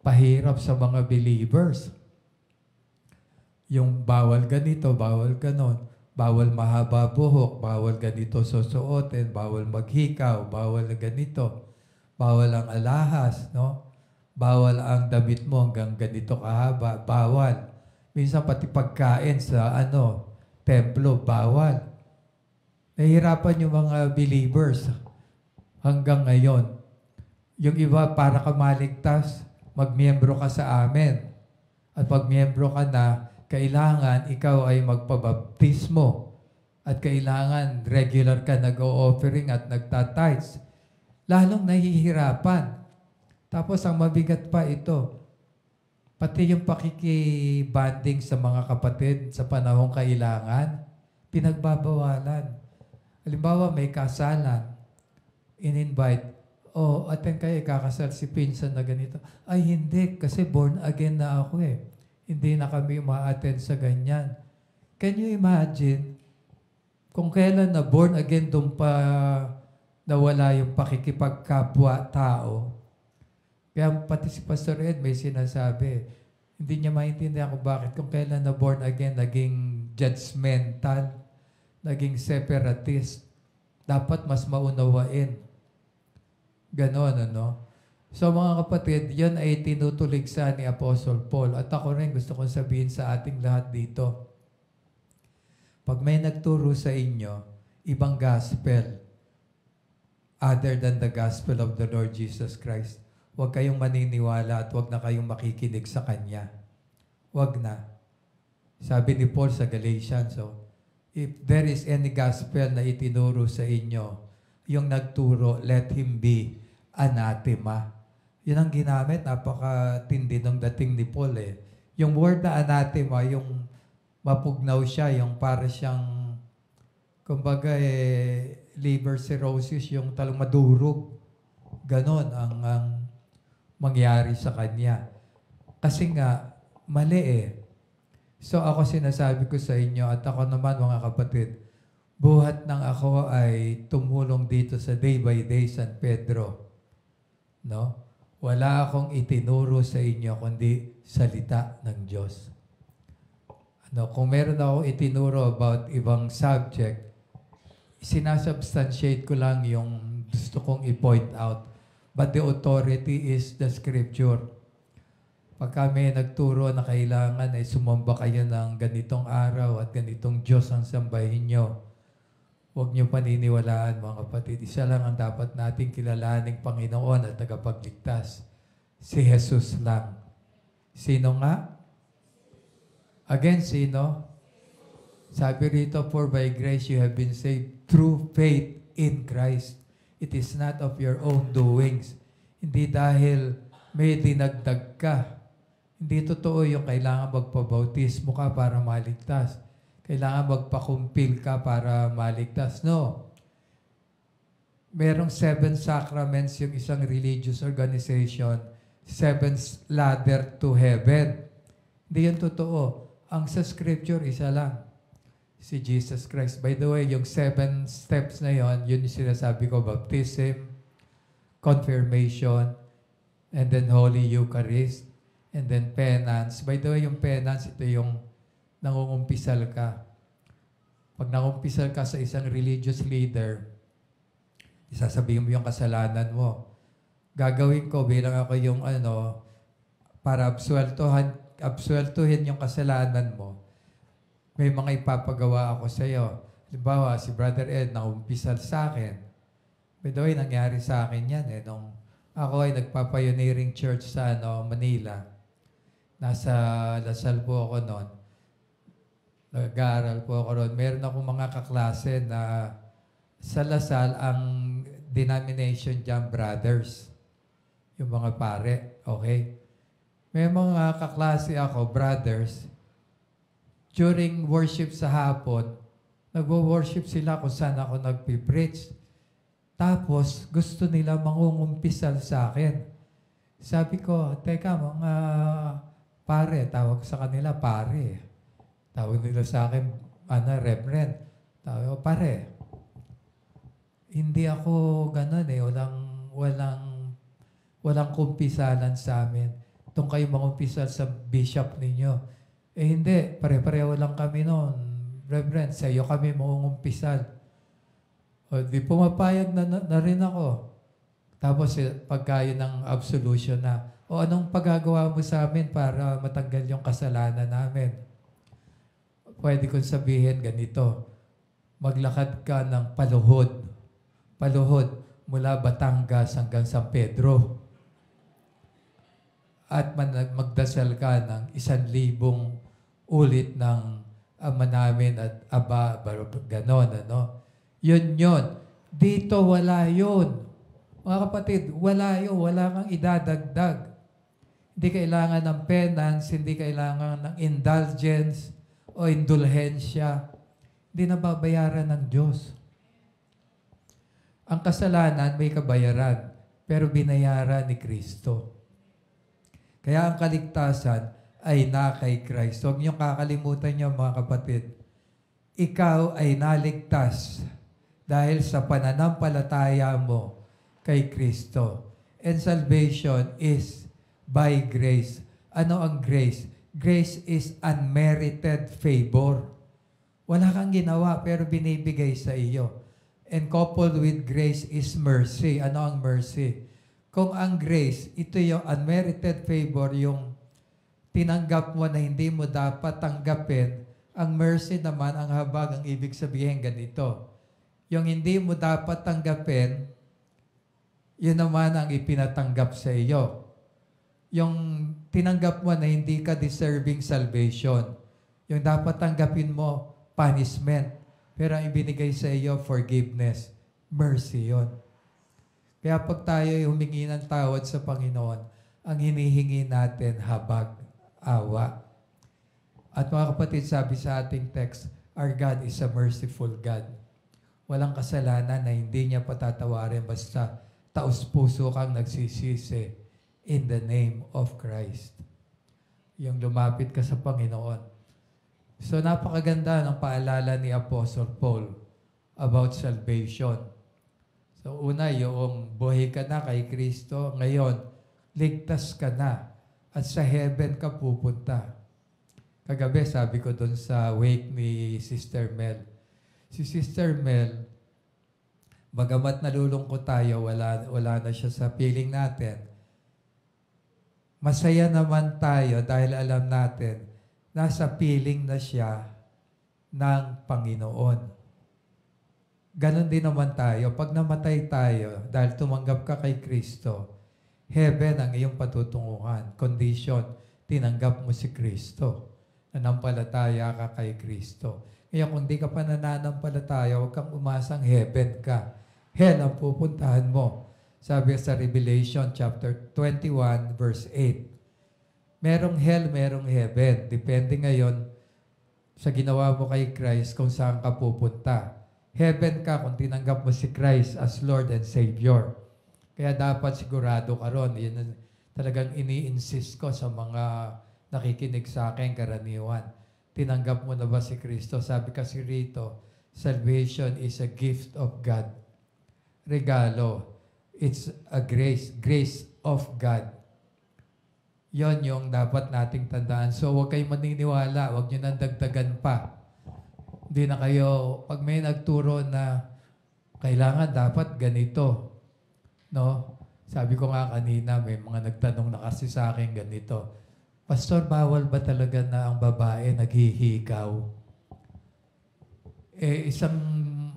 pahirap sa mga believers. Yung bawal ganito, bawal ganon, bawal mahaba buhok, bawal ganito susuotin, bawal maghikaw, bawal ganito, bawal ang alahas, no? Bawal ang damit mo hanggang ganito kahaba, bawal. Minsan pati pagkain sa templo, bawal. Nahihirapan yung mga believers hanggang ngayon. Yung iba, para ka maligtas, magmiyembro ka sa amin. At pag miyembro ka na, kailangan ikaw ay magpabaptismo. At kailangan regular ka nag-o-offering at nagtatites. Lalong nahihirapan. Tapos ang mabigat pa ito, pati yung pakikibanding sa mga kapatid sa panahong kailangan, pinagbabawalan. Halimbawa, may kasalan, in-invite, attend kayo, kakasal si pinsan na ganito. Ay, hindi, kasi born again na ako eh. Hindi na kami ma-attend sa ganyan. Can you imagine, kung kailan na born again, doon pa nawala yung pakikipagkapwa-tao. Kaya pati si Pastor Ed may sinasabi, hindi niya maintindihan kung bakit kung kailan na born again, naging judgmental, naging separatist. Dapat mas maunawain. Ganon, So mga kapatid, yan ay tinutuligsa ni Apostle Paul. At ako rin gusto kong sabihin sa ating lahat dito. Pag may nagturo sa inyo, ibang gospel, other than the gospel of the Lord Jesus Christ, huwag kayong maniniwala at huwag na kayong makikinig sa Kanya. Huwag na. Sabi ni Paul sa Galatians, if there is any gospel na itinuro sa inyo, yung nagturo, let him be anathema. Yun ang ginamit, napakatindi ng dating ni Paul eh. Yung word na anathema, yung mapugnaw siya, yung para siyang, kumbaga liver cirrhosis, yung talang madurog. Ganon ang mangyari sa kanya. Kasi nga, mali eh. So ako sinasabi ko sa inyo at ako naman mga kapatid, buhat ng ako ay tumulong dito sa Day by Day San Pedro. No? Wala akong itinuro sa inyo kundi salita ng Diyos. Kung meron akong itinuro about ibang subject, sinasubstantiate ko lang yung gusto kong i-point out. But the authority is the Scripture. Pag kami nagturo na kailangan ay sumamba kayo ng ganitong araw at ganitong Diyos ang sambahin nyo, huwag nyo paniniwalaan mga kapatid. Isa lang ang dapat nating kilalaning Panginoon at tagapagligtas. Si Jesus lang. Sino nga? Again, sino? Sabi rito, for by grace you have been saved through faith in Christ. It is not of your own doings. Hindi dahil may dinagdag ka. Hindi totoo yung kailangan magpabautismo ka para maligtas. Kailangan magpakumpil ka para maligtas. No. Merong 7 sacraments yung isang religious organization, 7 ladder to heaven. Hindi yan totoo. Ang sa scripture, isa lang. Si Jesus Christ. By the way, yung 7 steps na yon, yun yung sinasabi ko, baptism, confirmation, and then Holy Eucharist, and then penance. By the way, yung penance, ito yung nangungumpisal ka. Pag nangumpisal ka sa isang religious leader, isasabihin mo yung kasalanan mo. Gagawin ko bilang ako yung para absueltuhin yung kasalanan mo. May mga ipapagawa ako sa iyo. Halimbawa, si Brother Ed nangumpisal sa akin. By the way, nangyari sa akin yan nung ako ay nagpapa-pioneering church sa Manila. Nasa Lasal po ako noon. Nag-aaral po ako noon. Meron akong mga kaklase na sa Lasal, ang denomination dyan, brothers. Yung mga pare, okay? May mga kaklase ako, brothers. During worship sa hapon, nagwo-worship sila kung saan ako nagpipreach. Tapos, gusto nila mangungumpisal sa akin. Sabi ko, teka, mga pare, tawag sa kanila pare. Tawag nila sa akin, reverend. Tawag ko, pare. Hindi ako ganun walang kumpisalan sa amin. Itong kayo mangumpisal sa bishop ninyo. Hindi, pare-pareho lang kami noon. Reverend, sa iyo kami mangungumpisal. O di pumapayag na rin ako. Tapos pagkayo ng absolution na, o anong pagagawa mo sa amin para matanggal yung kasalanan namin? Pwede kong sabihin ganito, maglakad ka ng paluhod mula Batangas hanggang San Pedro. At magdasal ka ng 1,000 ulit ng Ama namin at Aba, ganon, Yun. Dito wala yun. Mga kapatid, wala yun. Wala kang idadagdag. Hindi kailangan ng penance, hindi kailangan ng indulgence o indulhensya. Hindi nababayaran ng Diyos. Ang kasalanan may kabayaran, pero binayaran ni Kristo. Kaya ang kaligtasan ay na kay Kristo. Huwag niyong kakalimutan niyo mga kapatid. Ikaw ay naligtas dahil sa pananampalataya mo kay Kristo. And salvation is by grace. Ano ang grace? Grace is unmerited favor. Wala kang ginawa pero binibigay sa iyo. And coupled with grace is mercy. Ano ang mercy? Kung ang grace, ito yung unmerited favor, yung tinanggap mo na hindi mo dapat tanggapin, ang mercy naman, ang habag, ang ibig sabihin ganito. Yung hindi mo dapat tanggapin, yun naman ang ipinatanggap sa iyo. Yung tinanggap mo na hindi ka deserving salvation. Yung dapat tanggapin mo, punishment. Pero ang ibinigay sa iyo, forgiveness. Mercy yon. Kaya pag tayo humingi ng tawad sa Panginoon, ang hinihingi natin, habag, awa. At mga kapatid, sabi sa ating text, our God is a merciful God. Walang kasalanan na hindi niya patatawarin basta taos-puso kang nagsisisi in the name of Christ. Yung lumapit ka sa Panginoon. So napakaganda ng paalala ni Apostle Paul about salvation. So una, yung buhay ka na kay Kristo. Ngayon, ligtas ka na at sa heaven ka pupunta. Kagabi, sabi ko doon sa wake ni Sister Mel. Si Sister Mel, bagamat nalulungkot tayo, wala na siya sa piling natin. Masaya naman tayo dahil alam natin, nasa piling na siya ng Panginoon. Ganon din naman tayo. Pag namatay tayo, dahil tumanggap ka kay Kristo, heaven ang iyong patutunguhan. Condition, tinanggap mo si Kristo. Nanampalataya ka kay Kristo. Kaya kung di ka pa nananampalataya, huwag kang umasang heaven ka. Hell ang pupuntahan mo. Sabi sa Revelation chapter 21 verse 8. Merong hell, merong heaven. Depende ngayon sa ginawa mo kay Christ kung saan ka pupunta. Heaven ka kung tinanggap mo si Christ as Lord and Savior. Kaya dapat sigurado ka ron. Yan ang talagang ini-insist ko sa mga nakikinig sa akin karaniwan. Tinanggap mo na ba si Kristo? Sabi kasi rito, salvation is a gift of God. Regalo. It's a grace of God. Yon yung dapat nating tandaan. So, huwag kayong maniniwala. Huwag nyo nang dagdagan pa. Hindi na kayo, pag may nagturo na kailangan dapat ganito. No? Sabi ko nga kanina, may mga nagtanong na kasi sa akin ganito. Pastor, bawal ba talaga na ang babae naghihikaw? Isang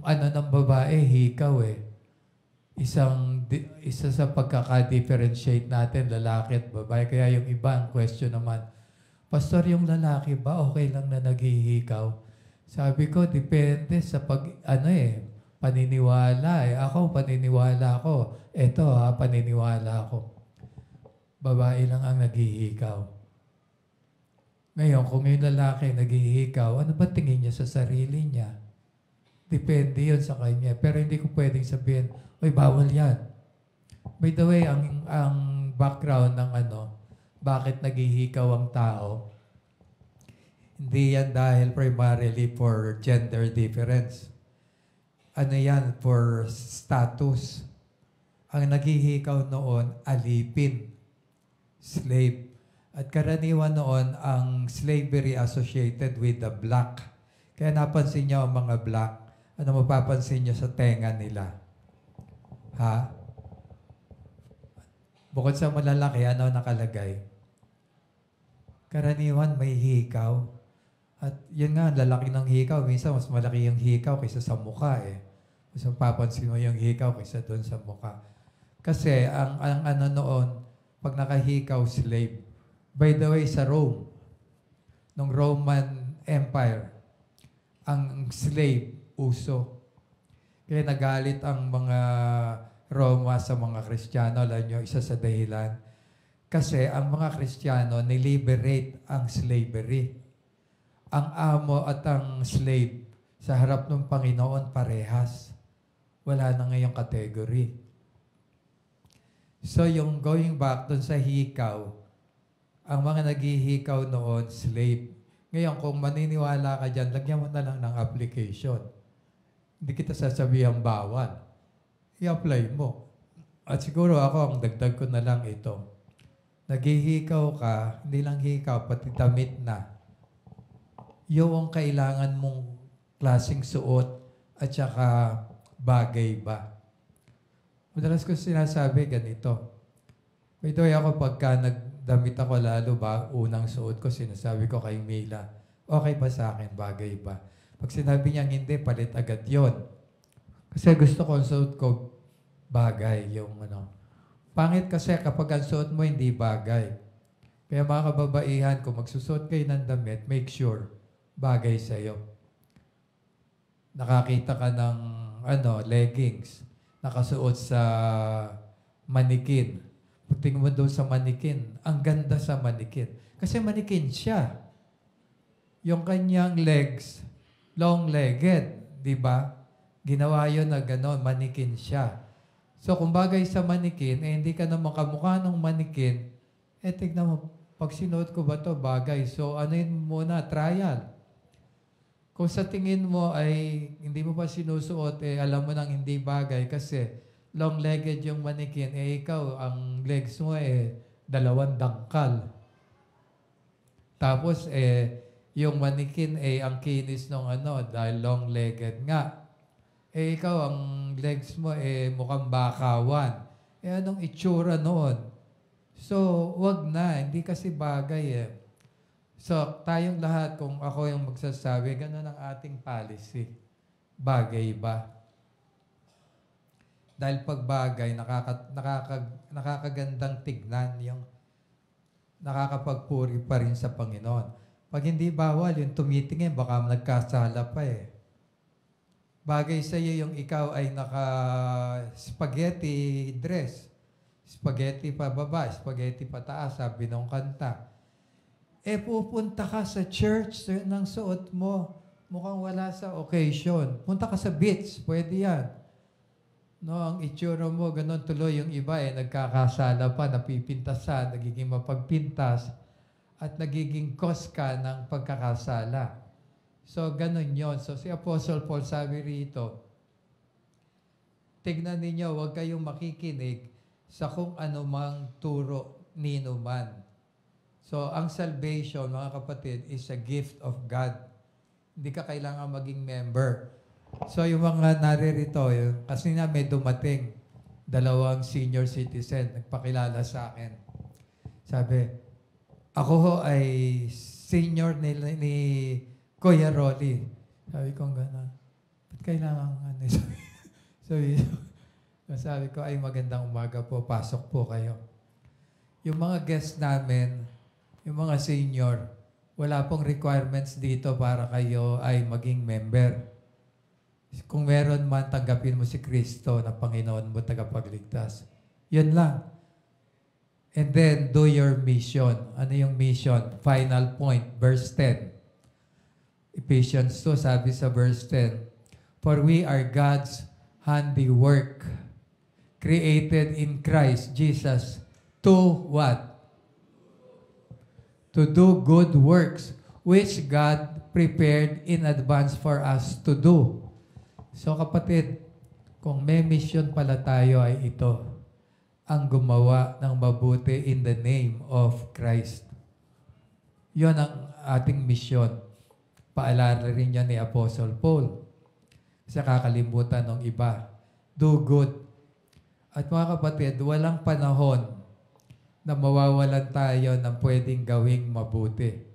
ng babae, hikaw Isa sa pagkaka-differentiate natin, lalaki at babae. Kaya yung iba, ang question naman, Pastor, yung lalaki ba okay lang na naghihikaw? Sabi ko, depende sa paniniwala. Ako, paniniwala ko. Eto paniniwala ko. Babae lang ang naghihikaw. Ngayon, kung yung lalaki naghihikaw, ano ba tingin niya sa sarili niya? Depende yun sa kanya. Pero hindi ko pwedeng sabihin, uy, bawal yan. By the way, ang background ng bakit naghihikaw ang tao, hindi yan dahil primarily for gender difference. Yan, for status. Ang naghihikaw noon, alipin, slave. At karaniwan noon, ang slavery associated with the black. Kaya napansin niyo ang mga black, ano mapapansin niyo sa tenga nila? Ha? Bukod sa malalaki, ano nakalagay? Karaniwan may hikaw. At yun nga, lalaki ng hikaw. Minsan, mas malaki yung hikaw kaysa sa mukha Mas mapapansin mo yung hikaw kaysa doon sa mukha. Kasi, ang noon, pag nakahikaw, slave. By the way, sa Rome, nung Roman Empire, ang slave, uso. Kaya nagalit ang mga Roma sa mga Kristiyano. Alam nyo, isa sa dahilan. Kasi ang mga Kristiyano niliberate ang slavery. Ang amo at ang slave sa harap ng Panginoon parehas. Wala na ngayong category. So yung going back dun sa hikaw, ang mga naghihikaw noon, slave. Ngayon, kung maniniwala ka dyan, lagyan mo na lang ng application. Hindi kita sasabihan bawal. I-apply mo. At siguro ako, ang dagdag ko na lang ito. Naghihikaw ka, hindi lang hikaw, pati damit na. Yung kailangan mong klaseng suot at saka bagay ba. Madalas ko sinasabi ganito. Ito ako pagka nagdamit ako lalo ba, unang suot ko, sinasabi ko kay Mila, okay ba sa akin, bagay ba? Pag sinabi niya hindi, palit agad yon. Kasi gusto ko ang suot ko bagay, yung Pangit kasi kapag ang suot mo hindi bagay. Kaya mga kababaihan, kung magsusuot kayo ng damit, make sure bagay sa'yo. Nakakita ka ng leggings, nakasuot sa manikin. Pagtingin mo doon sa manikin, ang ganda sa manikin. Kasi manikin siya. Yung kanyang legs, long-legged, di ba? Ginawa yun na gano'n, manikin siya. So, kung bagay sa manikin, hindi ka naman kamukha ng manikin, tignan mo, pag sinuot ko ba to bagay? So, yun muna, trial. Kung sa tingin mo ay hindi mo pa sinusuot, alam mo nang hindi bagay kasi long-legged yung manikin, ikaw, ang legs mo 2 dangkal. Tapos, yung manikin ang kinis ng dahil long-legged nga. Ikaw, ang legs mo mukhang bakawan. Anong itsura noon? So, wag na. Hindi kasi bagay So, tayong lahat, kung ako yung magsasabi, gano'n ang ating policy. Bagay ba? Dahil pag bagay, nakakagandang tignan, yung nakakapagpuri pa rin sa Panginoon. Pag hindi bawal, yung tumitingin, baka nagkasala pa bagay sa iyo yung ikaw ay naka-spaghetti dress. Spaghetti pa baba, spaghetti pa taas, sabi nung kanta. Pupunta ka sa church ng suot mo. Mukhang wala sa occasion. Punta ka sa beach, pwede yan. No, ang itsura mo, ganun tuloy yung iba nagkakasala pa, napipintasan, nagiging mapagpintas, at nagiging cause ka ng pagkakasala. So, ganun yon. So, si Apostle Paul sabi rito, tignan ninyo, huwag kayong makikinig sa kung anumang turo nino man. So, ang salvation, mga kapatid, is a gift of God. Hindi ka kailangan maging member. So, yung mga naririto, kasi na may dumating, 2 senior citizen, nagpakilala sa akin. Sabi, ako ho ay senior ni Kuya Rolly. Sabi ko gano'n, ba't kailangan sabi ko, ay magandang umaga po, pasok po kayo. Yung mga guests namin, yung mga senior, wala pong requirements dito para kayo ay maging member. Kung meron man, tanggapin mo si Kristo na Panginoon mo, tagapagligtas. Yun lang. And then, do your mission. Ano yung mission? Final point, verse 10. Ephesians 2, sabi sa verse 10, for we are God's handiwork, created in Christ Jesus, to what? To do good works, which God prepared in advance for us to do. So kapatid, kung may mission pala tayo ay ito, ang gumawa ng mabuti in the name of Christ. Yon ang ating mission. Paalala rin yan ni Apostle Paul. Sa kakalimutan ng iba. Do good. At mga kapatid, walang panahon na mawawalan tayo ng pwedeng gawing mabuti.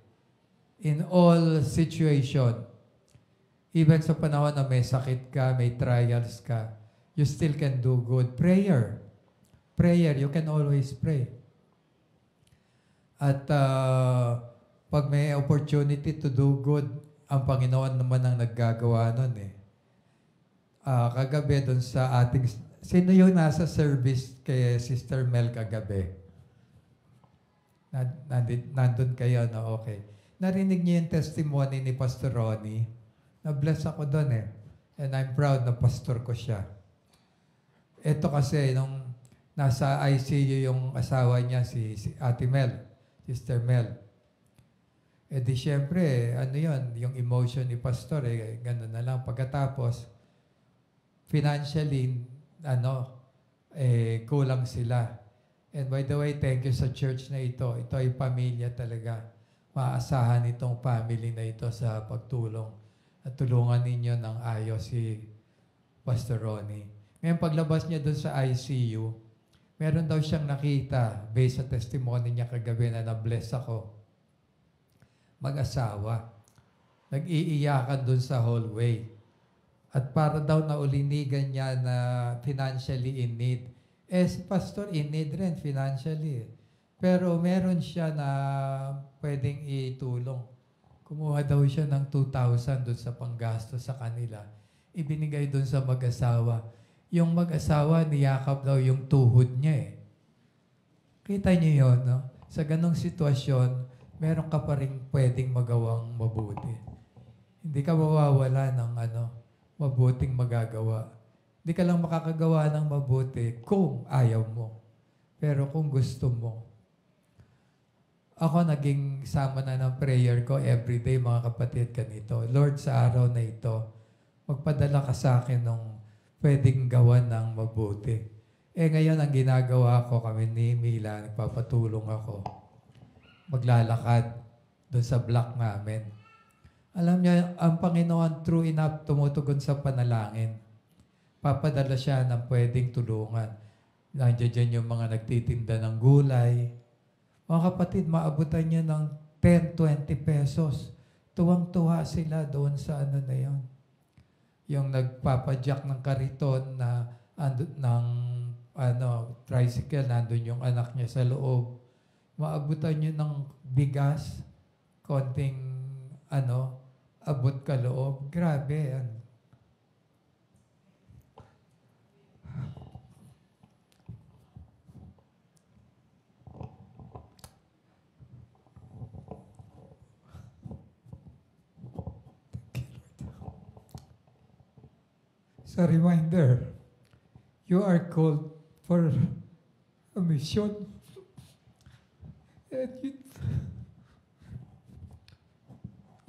In all situation, even sa panahon na may sakit ka, may trials ka, you still can do good. Prayer. Prayer, you can always pray. At pag may opportunity to do good, ang Panginoon naman ang naggagawa nun kagabi doon sa ating, sino yung nasa service kay Sister Mel kagabi? Nandun kayo, no? Okay. Narinig niyo yung testimony ni Pastor Ronnie. Na-bless ako doon And I'm proud na pastor ko siya. Ito kasi, nung nasa ICU yung asawa niya, si Ate Mel, Sister Mel. Di syempre, ano yun, yung emotion ni pastor, gano'n na lang. Pagkatapos, financially, kulang sila. And by the way, thank you sa church na ito. Ito ay pamilya talaga. Maasahan itong family na ito sa pagtulong. At tulungan ninyo ng ayos si Pastor Ronnie. Ngayon, paglabas niya doon sa ICU, meron daw siyang nakita, based sa testimony niya kagabi na na-bless ako. Mag-asawa. Nag-iiyakan doon sa hallway. At para daw naulinigan niya na financially in need. Si pastor in need rin financially. Pero meron siya na pwedeng itulong. Kumuha daw siya ng 2,000 doon sa panggasto sa kanila. Ibinigay doon sa mag-asawa. Yung mag-asawa, niyakap daw yung tuhod niya Kita niyo yun, no? Sa ganong sitwasyon, meron ka pa rin pwedeng magawang mabuti. Hindi ka mawawala ng mabuting magagawa. Hindi ka lang makakagawa ng mabuti kung ayaw mo. Pero kung gusto mo. Ako naging sama na ng prayer ko everyday, mga kapatid, ganito. Lord, sa araw na ito, magpadala ka sa akin ng pwedeng gawan ng mabuti. Ngayon ang ginagawa ko, kami ni Mila, nagpapatulong ako. Maglalakad doon sa block namin. Alam niya, ang Panginoon true enough tumutugon sa panalangin. Papadala siya ng pwedeng tulungan. Nandiyan dyan yung mga nagtitinda ng gulay. Mga kapatid, maabutan niya ng 10, 20 pesos. Tuwang-tuwa sila doon sa na yun. Yung nagpapadyak ng kariton na tricycle, nandun yung anak niya sa loob. Maabutan niyo ng bigas, konting abot ka loob. Grabe yan. sa reminder, you are called for a mission. And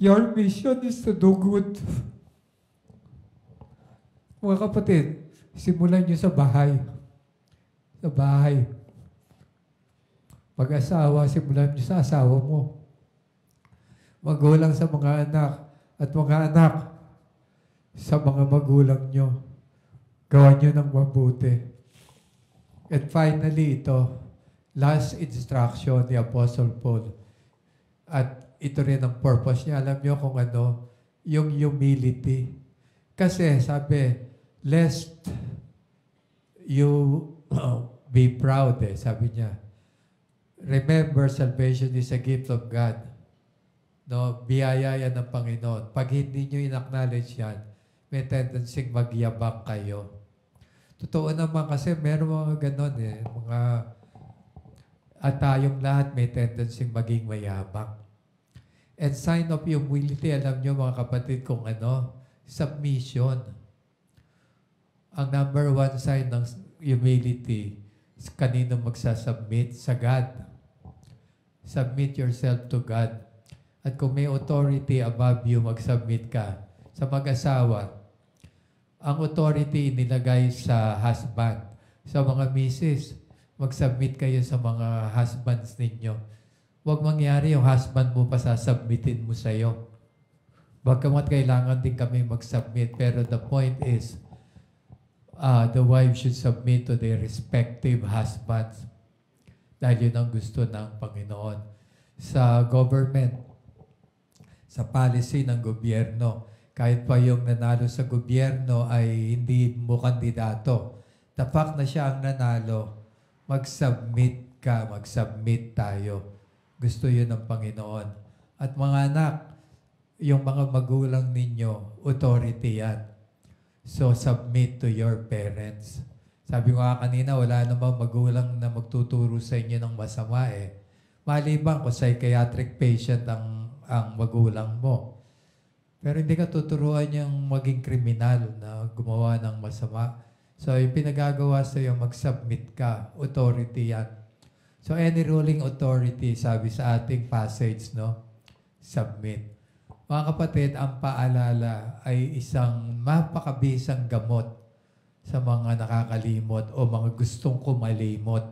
your mission is to do good. Mga kapatid, simulan nyo sa bahay. Sa bahay. Mag-asawa, simulan nyo sa asawa mo. Magulang sa mga anak. At mga anak, sa mga magulang nyo. Gawan nyo ng mabuti. And finally, ito, last instruction ni Apostle Paul. At ito rin ang purpose niya. Alam nyo kung ano? Yung humility. Kasi sabi, lest you be proud, sabi niya. Remember, salvation is a gift of God. No, biyaya yan ng Panginoon. Pag hindi nyo in-acknowledge yan, may tendency magyabang kayo. Totoo naman kasi meron mga ganon at tayong lahat may tendency maging mayabang. And sign of humility, alam nyo mga kapatid kung ano, submission. Ang number one sign ng humility is kanino magsasubmit sa God. Submit yourself to God. At kung may authority above you, mag-submit ka. Sa mag-asawa, ang authority inilagay sa husband. Sa mga misis, mag-submit kayo sa mga husbands ninyo. Huwag mangyari yung husband mo pa sasubmitin mo sa'yo. Bagamat kailangan din kami mag-submit, pero the point is, the wife should submit to their respective husbands. Dahil yun ang gusto ng Panginoon. Sa government, sa policy ng gobyerno, kahit pa yung nanalo sa gobyerno ay hindi mo kandidato, the fact na siya ang nanalo, mag-submit ka, mag-submit tayo. Gusto yun ng Panginoon. At mga anak, yung mga magulang ninyo, authority yan. So, submit to your parents. Sabi ko kanina, wala namang magulang na magtuturo sa inyo ng masama Maliban kung psychiatric patient ang magulang mo. Pero hindi ka tuturuan yung maging kriminal na gumawa ng masama. So, yung pinagagawa sa iyo, mag-submit ka. Authority yan. So, any ruling authority, sabi sa ating passage, no? Submit. Mga kapatid, ang paalala ay isang mapakabisang gamot sa mga nakakalimot o mga gustong kumalimot.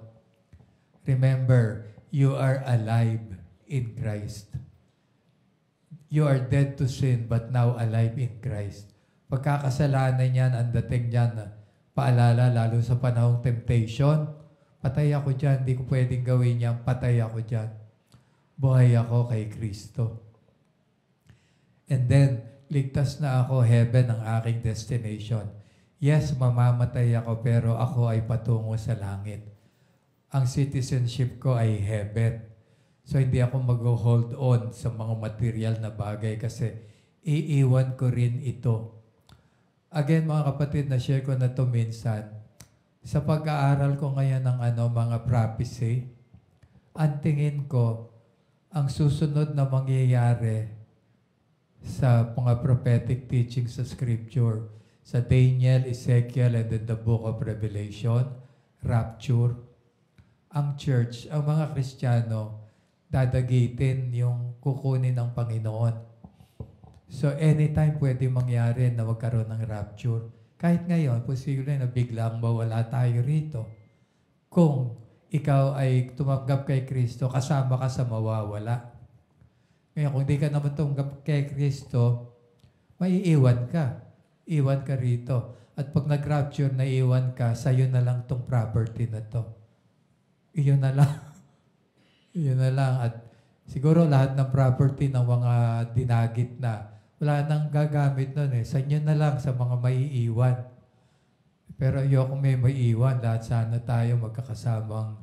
Remember, you are alive in Christ. You are dead to sin but now alive in Christ. Pagkakasalanan yan, ang dating dyan, paalala lalo sa panahong temptation, patay ako dyan, hindi ko pwedeng gawin yan, patay ako dyan. Buhay ako kay Kristo. And then, ligtas na ako, heaven ang aking destination. Yes, mamamatay ako, pero ako ay patungo sa langit. Ang citizenship ko ay heaven. So, hindi ako mag-hold on sa mga material na bagay kasi iiwan ko rin ito. Again, mga kapatid, na-share ko na ito minsan. Sa pag-aaral ko ngayon ng mga prophecy, ang tingin ko, ang susunod na mangyayari sa mga prophetic teaching sa Scripture, sa Daniel, Ezekiel, and then the book of Revelation, rapture, ang church, ang mga Kristiyano, dadagitin yung kukunin ng Panginoon. So, anytime pwede mangyari na magkaroon ng rapture. Kahit ngayon, posible na biglang mawala tayo rito. Kung ikaw ay tumanggap kay Kristo, kasama ka sa mawawala. Ngayon, kung di ka naman tumanggap kay Kristo, maiiwan ka. Iwan ka rito. At pag nag-rapture, naiiwan ka, sa'yo na lang tong property na to. Iyon na lang. Iyon na lang. At siguro lahat ng property ng mga dinagit na, wala nang gagamit nun Sa inyo na lang, sa mga maiiwan. Pero ayoko may maiiwan. Lahat sana tayo magkakasamang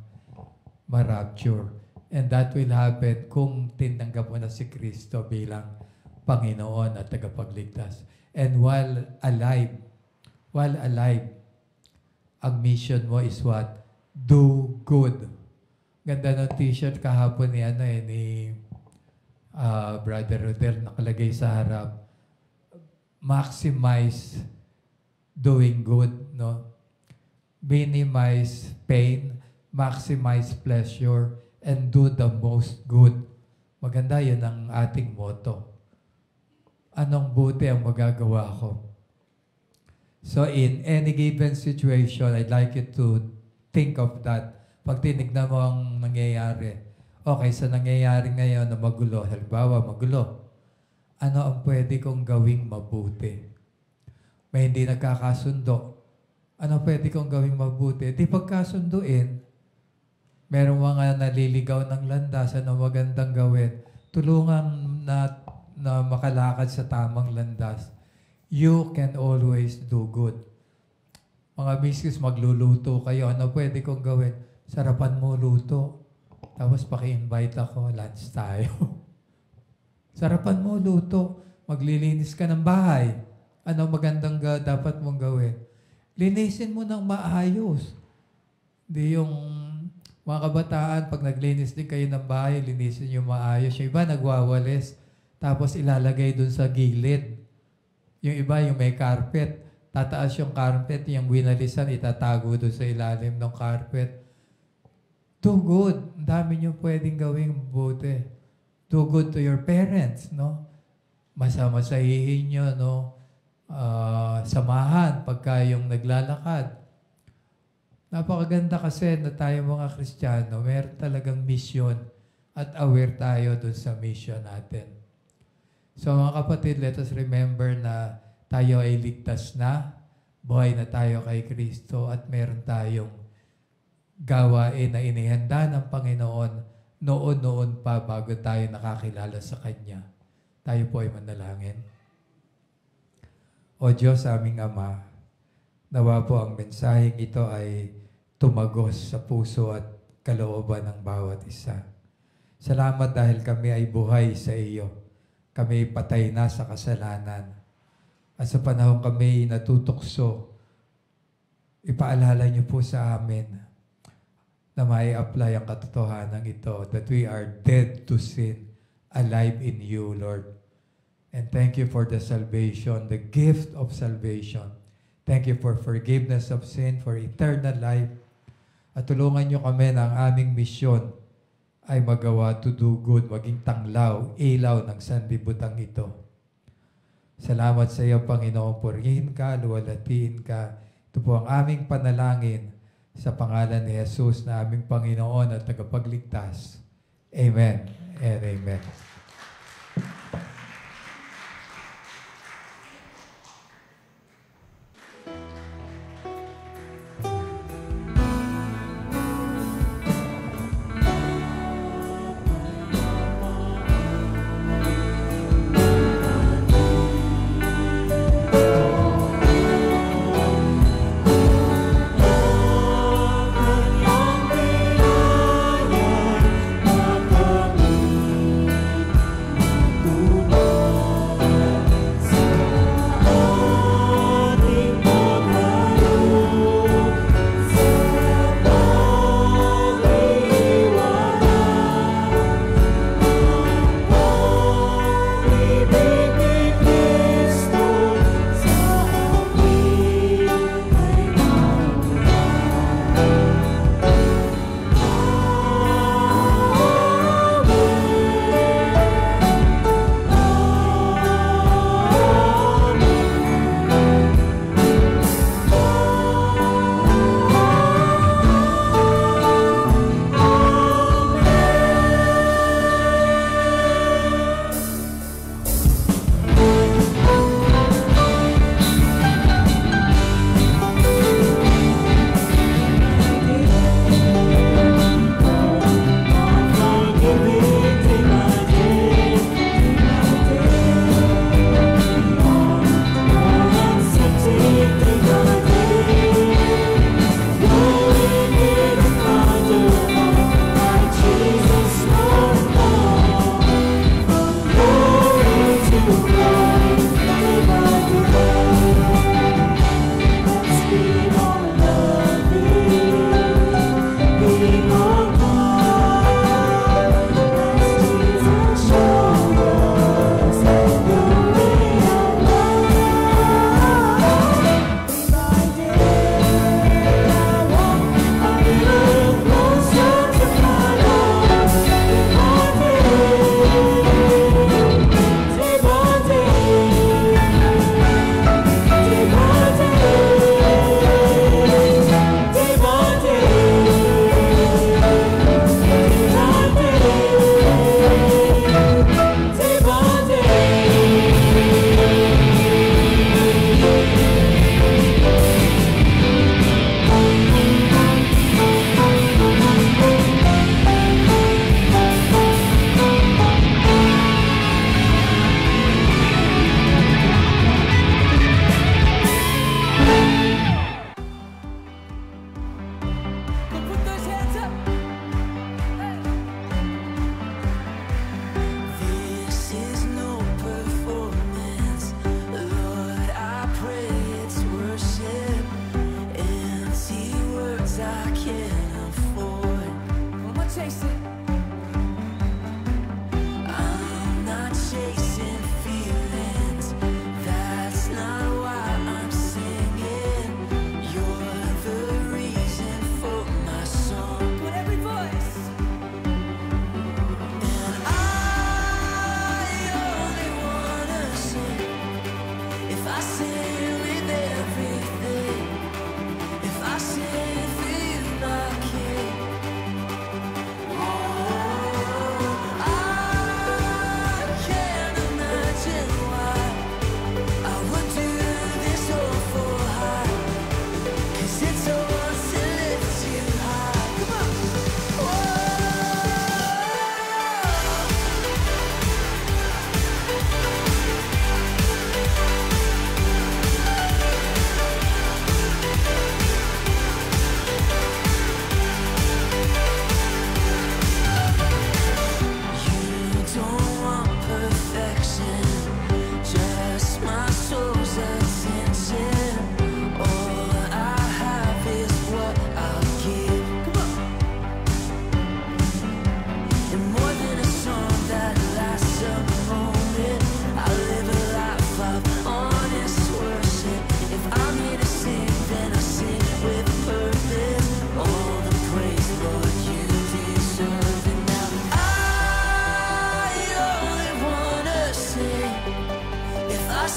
ma-rapture. And that will happen kung tinanggap mo na si Kristo bilang Panginoon at tagapagligtas. And while alive, ang mission mo is what? Do good. Ganda ng t-shirt kahapon ni Brother Rodel, nakalagay sa harap. Maximize doing good, no? Minimize pain, maximize pleasure, and do the most good. Maganda, yun ang ating motto. Anong buti ang magagawa ko? So in any given situation, I'd like you to think of that. Pag tinignan mo ang nangyayari, okay, sa nangyayari ngayon na magulo, halimbawa magulo, ano ang pwede kong gawing mabuti? May hindi nagkakasundo. Ano pwede kong gawing mabuti? Di pagkasunduin, meron mga naliligaw ng landas, ano magandang gawin? Tulungan na makalakad sa tamang landas. You can always do good. Mga misis, magluluto kayo. Ano pwede kong gawin? Sarapan mo luto. Tapos paki-invite ako, lunch tayo. Sarapan mo luto. Maglilinis ka ng bahay. Ano magandang dapat mong gawin? Linisin mo ng maayos. Di yung mga kabataan, pag naglinis din kayo ng bahay, linisin yung maayos. Yung iba nagwawalis, tapos ilalagay dun sa gilid. Yung iba, yung may carpet, tataas yung carpet, yung winalisan, itatago dun sa ilalim ng carpet. Do good. Ang dami nyo pwedeng gawing mabuti. Do good to your parents, no? Masamasahihin nyo, no? Samahan pagka yung naglalakad. Napakaganda kasi na tayo mga Kristiyano, meron talagang mission at aware tayo dun sa mission natin. So mga kapatid, let us remember na tayo ay ligtas na, buhay na tayo kay Kristo at meron tayong gawain na inihanda ng Panginoon noon pa bago tayo nakakilala sa Kanya. Tayo po ay manalangin. O Diyos, aming Ama, nawa po ang mensaheng ito ay tumagos sa puso at kalooban ng bawat isa. Salamat dahil kami ay buhay sa iyo. Kami patay na sa kasalanan. At sa panahon kami natutokso, ipaalala niyo po sa amin na may apply ang katotohanan ito, that we are dead to sin, alive in you, Lord. And thank you for the salvation, the gift of salvation. Thank you for forgiveness of sin, for eternal life. At tulungan niyo kami na ang aming misyon ay magawa to do good, maging tanglaw, ilaw ng sanlibutan ito. Salamat sa iyo, Panginoon. Purihin ka, luwalhatiin ka. Ito po ang aming panalangin sa pangalan ni Jesus na aming Panginoon at tagapagligtas. Amen and amen.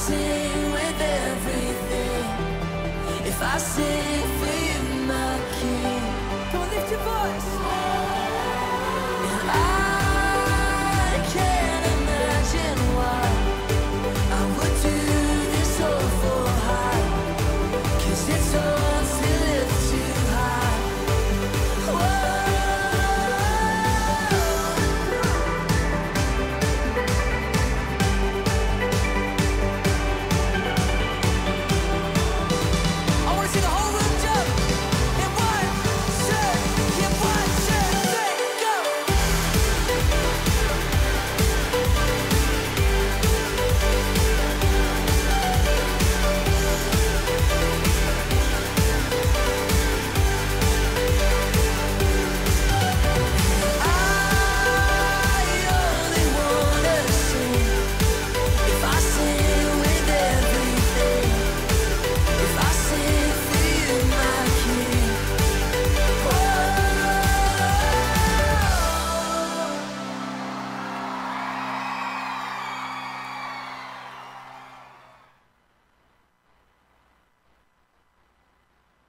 say